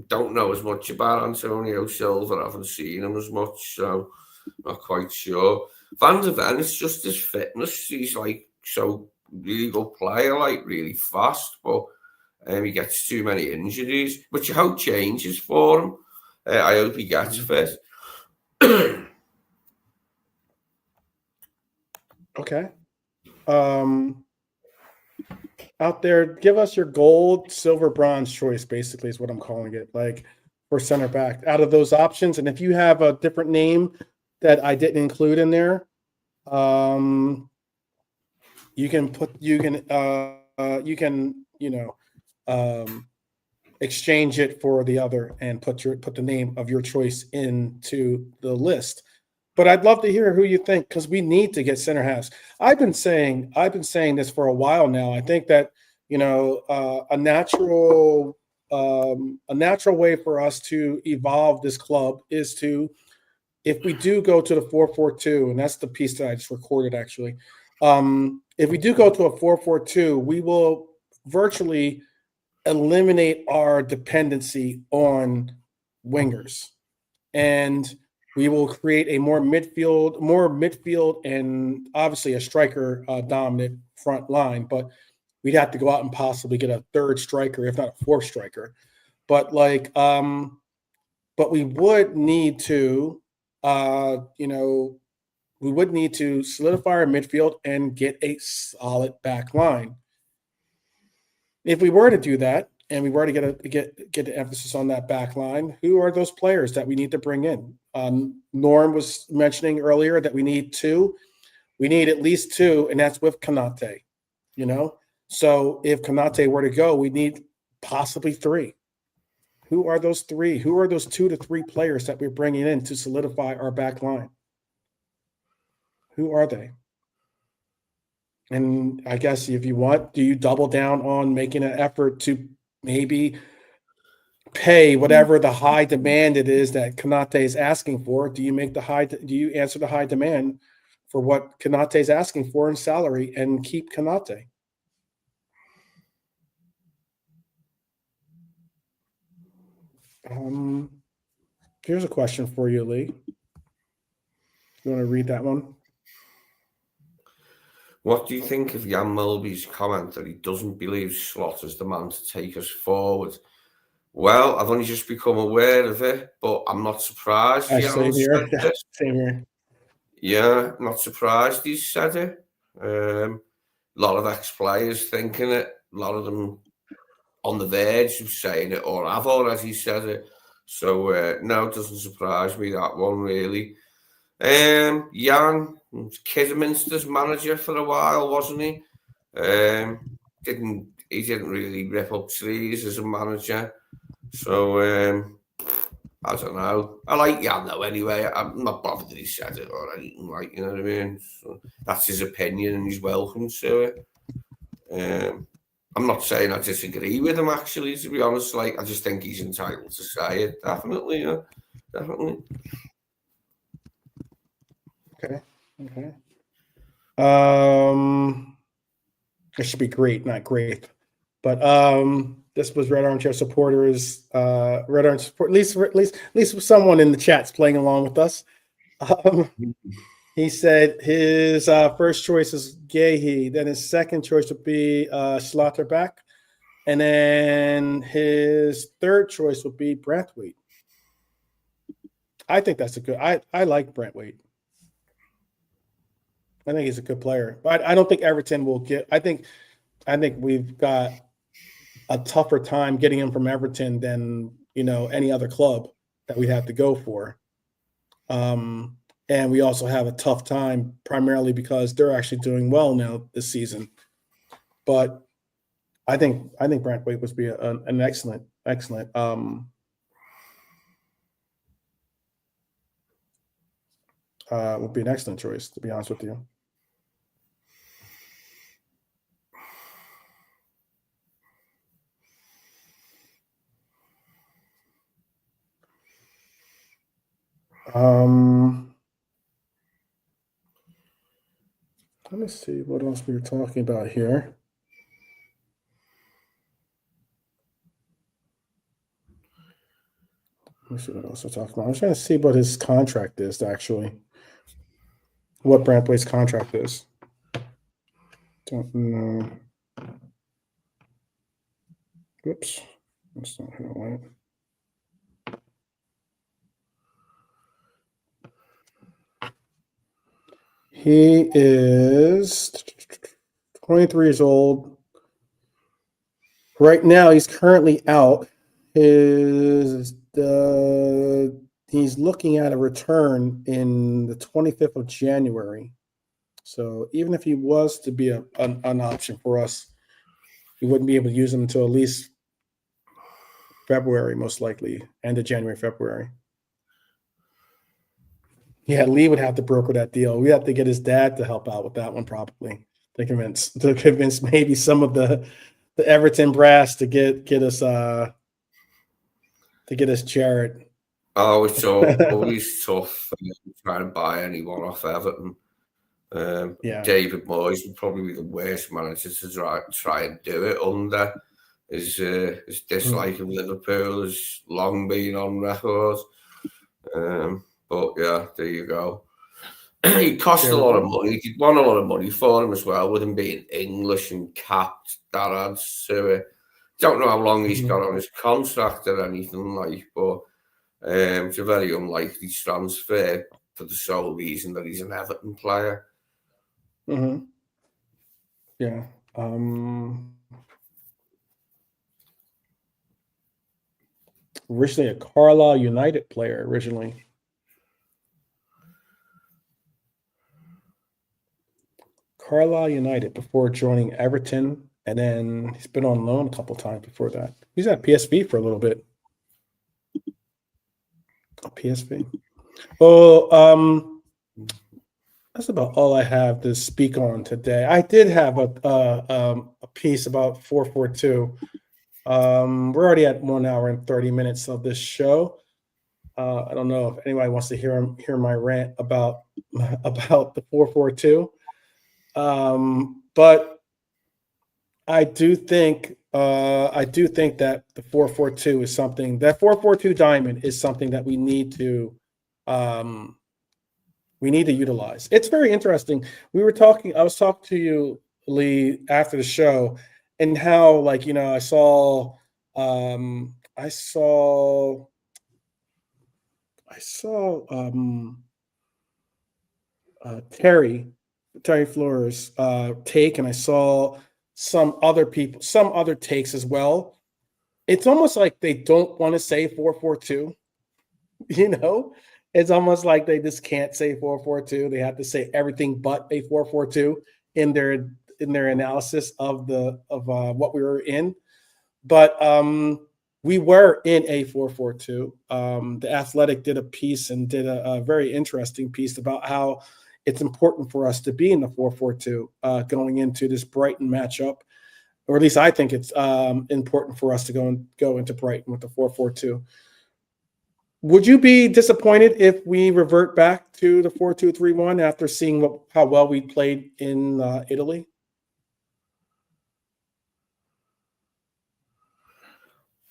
Don't know as much about Antonio Silva. I haven't seen him as much, so not quite sure. Van de Ven, it's just his fitness. He's so really good player, really fast, but he gets too many injuries, which I hope changes for him. I hope he gets fit. Okay. Out there, give us your gold, silver, bronze choice, basically, is what I'm calling it, for center back out of those options. And if you have a different name that I didn't include in there, you can exchange it for the other and put the name of your choice into the list. But I'd love to hear who you think, because we need to get center halves. I've been saying this for a while now. I think that a natural way for us to evolve this club is to, if we do go to the 4-4-2, and that's the piece that I just recorded actually. If we do go to a 4-4-2, we will virtually eliminate our dependency on wingers, and we will create a more midfield, and obviously a striker dominant front line. But we'd have to go out and possibly get a third striker, if not a fourth striker. But but we would need to, solidify our midfield and get a solid back line. If we were to do that, and we were to get the emphasis on that back line, who are those players that we need to bring in? Norm was mentioning earlier that we need two. We need at least two, and that's with Konaté. So if Konaté were to go, we need possibly three. Who are those three? Who are those 2 to 3 players that we're bringing in to solidify our back line? Who are they? And I guess if you want, do you double down on making an effort to maybe pay whatever the high demand it is that Konaté is asking for? Do you answer the high demand for what Konaté is asking for in salary and keep Konaté? Here's a question for you, Lee. You want to read that one? What do you think of Jan Mulby's comment that he doesn't believe Slot is the man to take us forward? Well, I've only just become aware of it, but I'm not surprised. Same here. Yeah, not surprised he's said it. A lot of ex-players thinking it. A lot of them on the verge of saying it, or have already said it. So, no, it doesn't surprise me, that one, really. Jan, Kidderminster's manager for a while, wasn't he? Didn't really rip up sleeves as a manager. So, I don't know. I like Jan, though, anyway. I'm not bothered that he said it or anything, you know what I mean? So that's his opinion, and he's welcome to it. I'm not saying I disagree with him, actually, to be honest. I just think he's entitled to say it. Definitely, yeah. Definitely. Okay. It should be great, not grape. But this was Red Armchair Supporters. Red Armchair Support. At least someone in the chat's playing along with us. He said his first choice is Guehi. Then his second choice would be Schlotterbeck. And then his third choice would be Branthwaite. I think that's a good. I like Branthwaite. I think he's a good player, but I don't think Everton will get. I think we've got a tougher time getting him from Everton than any other club that we'd have to go for. And we also have a tough time primarily because they're actually doing well now this season. But I think Branthwaite would be an excellent would be an excellent choice, to be honest with you. Let me see what else we were talking about here. Let me see what else we're talking about. I was trying to see what his contract is, actually. What Branthwaite's contract is. Don't know. Whoops. That's not how I want it. He is 23 years old. Right now, he's currently out. He's looking at a return in the 25th of January. So even if he was to be an option for us, we wouldn't be able to use him until at least February, most likely, end of January, February. Yeah, Lee would have to broker that deal. We have to get his dad to help out with that one, probably to convince maybe some of the Everton brass to get us Jarrett. Oh, it's always tough trying to buy anyone off Everton. David Moyes would probably be the worst manager to try and do it under. His dislike of Liverpool has long been on record. But yeah, there you go. He cost a lot of money. He won a lot of money for him as well, with him being English and capped. That adds to it. Don't know how long he's got on his contract or anything like, but it's a very unlikely transfer for the sole reason that he's an Everton player. Yeah. Originally a Carlisle United player, Carlisle United before joining Everton, and then he's been on loan a couple times before that. He's at PSV for a little bit. PSV. Well, that's about all I have to speak on today. I did have a piece about 442. We're already at 1 hour and 30 minutes of this show. I don't know if anybody wants to hear my rant about the 442. But I do think that the 442 is something, that 442 diamond is something that we need to utilize. It's very interesting. I was talking to you, Lee, after the show, and how I saw Terry Flores take, and I saw some other takes as well. It's almost like they don't want to say 442. It's almost like they just can't say 442. They have to say everything but a 442 in their analysis of what we were in. But we were in a 442. The Athletic did a piece and did a very interesting piece about how it's important for us to be in the 442 going into this Brighton matchup, or at least I think it's important for us to go into Brighton with the 442. Would you be disappointed if we revert back to the 4-2-3-1 after seeing how well we played in Italy?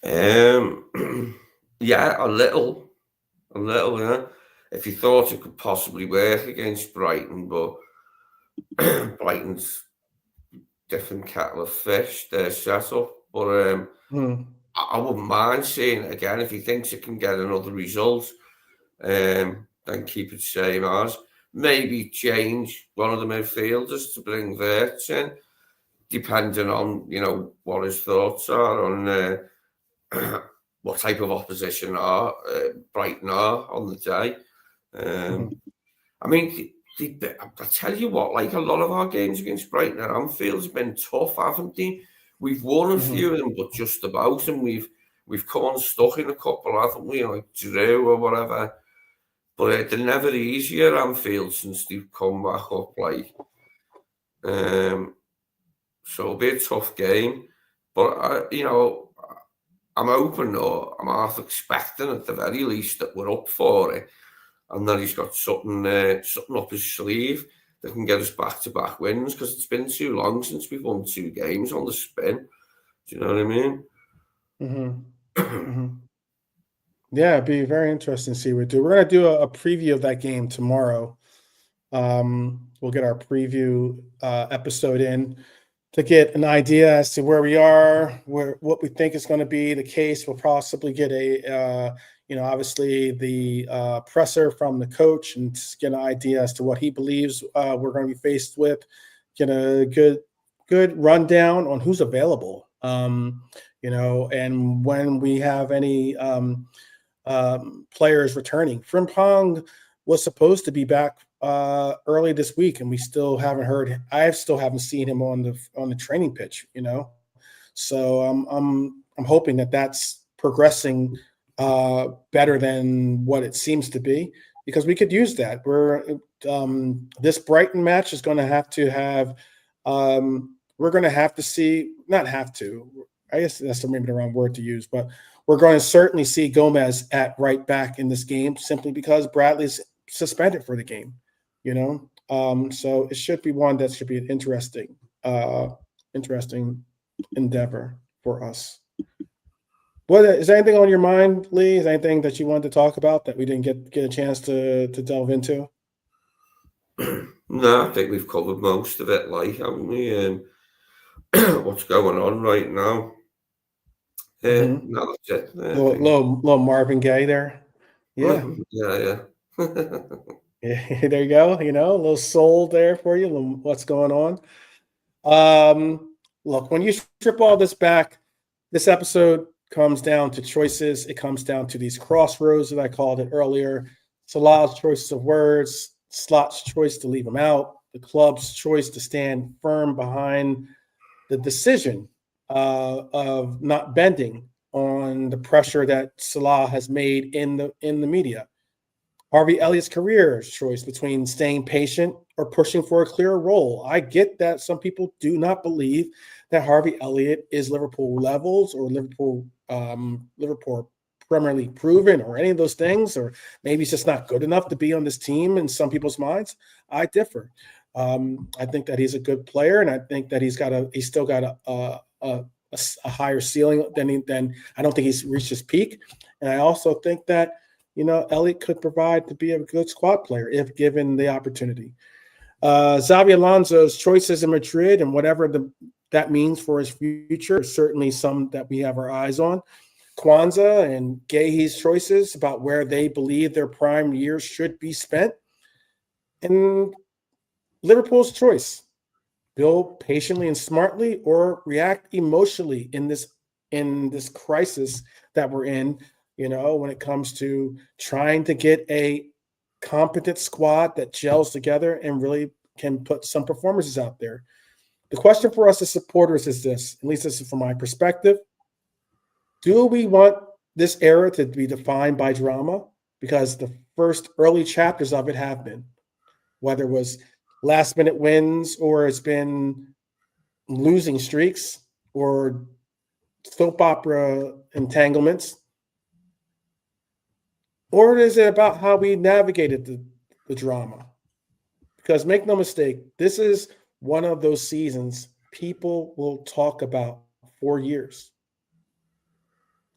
Yeah, a little, yeah. If you thought it could possibly work against Brighton, but Brighton's different kettle of fish, their setup. But I wouldn't mind seeing it again if he thinks it can get another result. Then keep it same as. Maybe change one of the midfielders to bring Wirtz in, depending on what his thoughts are on what type of opposition Brighton are on the day. I mean, I tell you what, like a lot of our games against Brighton at Anfield's been tough, haven't they? We've won a few of them, but just about, and we've come unstuck in a couple, haven't we? Like Drew or whatever. But they're never easy at Anfield since they've come back up. So it'll be a tough game. But I'm hoping, or I'm half expecting at the very least that we're up for it, and that he's got something up his sleeve that can get us back-to-back wins, because it's been too long since we've won 2 games on the spin. Do you know what I mean? Yeah, it'd be very interesting to see what we do. We're going to do a preview of that game tomorrow. We'll get our preview episode in to get an idea as to where we are, what we think is going to be the case. We'll possibly get obviously the presser from the coach and get an idea as to what he believes we're going to be faced with. Get a good rundown on who's available, and when we have any players returning. Frimpong was supposed to be back early this week, and we still haven't heard. I still haven't seen him on the training pitch. So I'm hoping that that's progressing better than what it seems to be, because we could use that. This Brighton match is going to have to have. We're going to have to see. Not have to. I guess that's maybe the wrong word to use, but we're going to certainly see Gomez at right back in this game, simply because Bradley's suspended for the game. So it should be one that should be an interesting endeavor for us. What is there anything on your mind, Lee? Is there anything that you wanted to talk about that we didn't get a chance to delve into? No, I think we've covered most of it, haven't we? What's going on right now? No, that's it. Little Marvin Gaye there. Yeah. Yeah. Yeah, there you go. A little soul there for you. What's going on? Look, when you strip all this back, this episode comes down to choices. It comes down to these crossroads that I called it earlier. Salah's choice of words, Slot's choice to leave him out, the club's choice to stand firm behind the decision of not bending on the pressure that Salah has made in the media. Harvey Elliott's career choice between staying patient or pushing for a clearer role. I get that some people do not believe that Harvey Elliott is Liverpool levels or Liverpool Premier League proven or any of those things, or maybe he's just not good enough to be on this team in some people's minds. I differ. I think that he's a good player, and I think that he's still got a higher ceiling than I don't think he's reached his peak. And I also think that Elliott could provide to be a good squad player if given the opportunity. Xabi Alonso's choices in Madrid and whatever that means for his future is certainly some that we have our eyes on. Quansah and Guehi's choices about where they believe their prime years should be spent. And Liverpool's choice: build patiently and smartly or react emotionally in this crisis that we're in, when it comes to trying to get a competent squad that gels together and really can put some performances out there. The question for us as supporters is this, at least this is from my perspective: do we want this era to be defined by drama? Because the first early chapters of it have been, whether it was last-minute wins or it's been losing streaks or soap opera entanglements. Or is it about how we navigated the drama? Because make no mistake, this is one of those seasons people will talk about for years.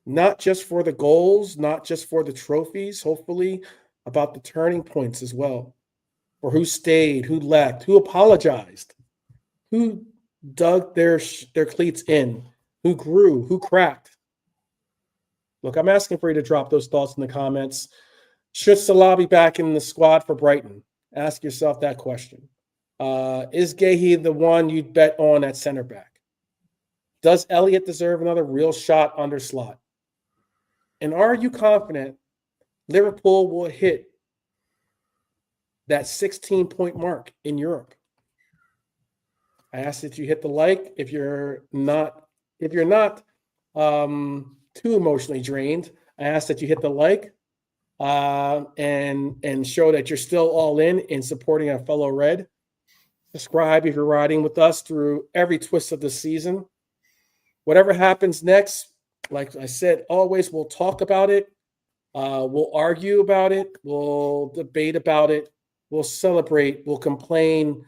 not just for the goals, not just for the trophies, hopefully about the turning points as well, for who stayed, who left, who apologized, who dug their cleats in, who grew, who cracked. Look, I'm asking for you to drop those thoughts in the comments. Should Salah be back in the squad for Brighton? Ask yourself that question. Is Guehi the one you'd bet on at center back? Does Elliott deserve another real shot under slot? And are you confident Liverpool will hit that 16-point mark in Europe? I ask that you hit the like. If you're not too emotionally drained, I ask that you hit the like and show that you're still all in supporting a fellow Red. Subscribe if you're riding with us through every twist of the season. Whatever happens next, like I said, always we'll talk about it. We'll argue about it. We'll debate about it. We'll celebrate. We'll complain.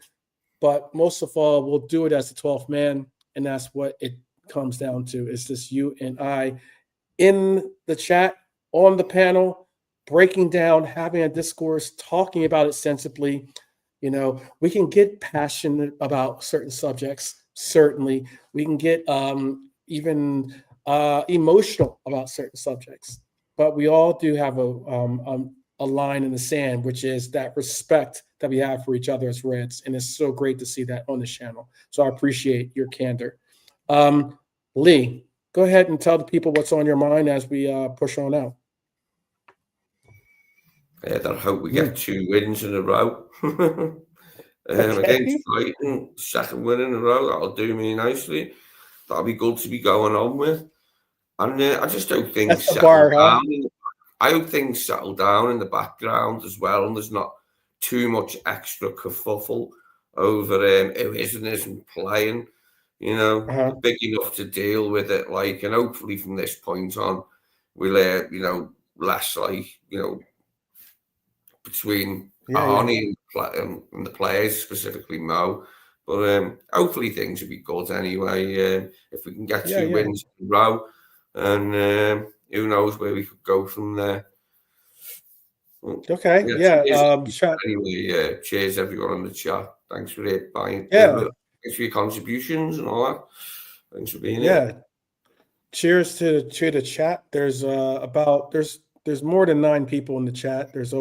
But most of all, we'll do it as the 12th man. And that's what it comes down to. It's just you and I in the chat, on the panel, breaking down, having a discourse, talking about it sensibly. You know, we can get passionate about certain subjects. Certainly, we can get even emotional about certain subjects. But we all do have a line in the sand, which is that respect that we have for each other as Reds. And it's so great to see that on this channel. So I appreciate your candor. Lee, go ahead and tell the people what's on your mind as we push on out. I hope we get 2 wins in a row. Against Brighton, 2nd win in a row. That'll do me nicely. That'll be good to be going on with. And I just hope things settle down. I hope things settle down in the background as well, and there's not too much extra kerfuffle over who is and isn't playing. You know, big enough to deal with it. Like, and hopefully from this point on, we'll less between Arnie and the players, specifically Mo. But hopefully things will be good anyway. If we can get 2 wins in a row, and who knows where we could go from there. Okay. Anyway, cheers everyone on the chat. Thanks for it. Thanks for your contributions and all that. Thanks for being here. Cheers to the chat. There's there's more than 9 people in the chat. There's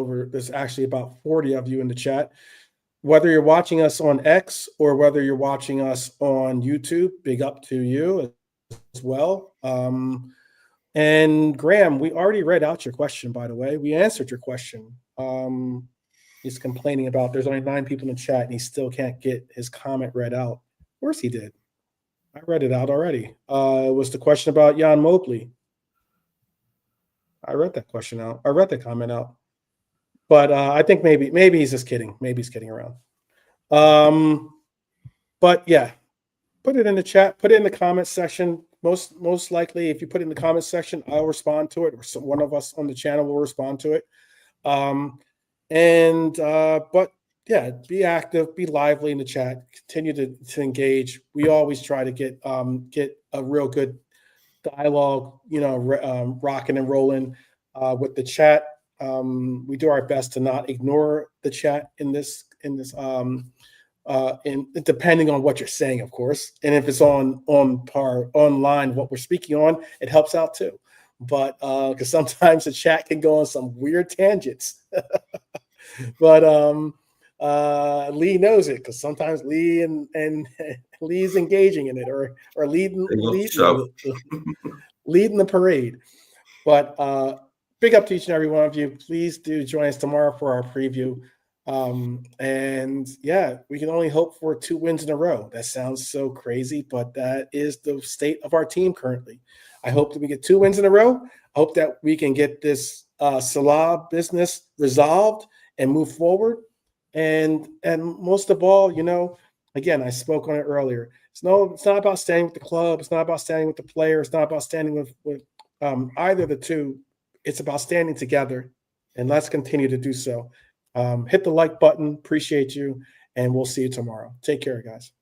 actually about 40 of you in the chat. Whether you're watching us on X or whether you're watching us on YouTube, big up to you as well. And Graham, we already read out your question, by the way. We answered your question. He's complaining about there's only 9 people in the chat and he still can't get his comment read out. Of course he did. I read it out already. It was the question about Jan Mobley. I read that question out. I read the comment out. But I think maybe he's just kidding. Maybe he's kidding around. But yeah, put it in the chat. Put it in the comment section. Most likely, if you put it in the comment section, I'll respond to it, or one of us on the channel will respond to it. But yeah, be active, be lively in the chat, continue to engage. We always try to get a real good dialogue, rocking and rolling with the chat. We do our best to not ignore the chat in this depending on what you're saying, of course. And if it's online, what we're speaking on, it helps out too. But because sometimes the chat can go on some weird tangents. But Lee knows it, because sometimes Lee and Lee's engaging in it or leading the parade. But big up to each and every one of you. Please do join us tomorrow for our preview. And yeah, we can only hope for 2 wins in a row. That sounds so crazy, but that is the state of our team currently. I hope that we get 2 wins in a row. I hope that we can get this Salah business resolved and move forward. And most of all, again, I spoke on it earlier. It's not about standing with the club. It's not about standing with the player. It's not about standing with either of the two. It's about standing together, and let's continue to do so. Hit the like button. Appreciate you, and we'll see you tomorrow. Take care, guys.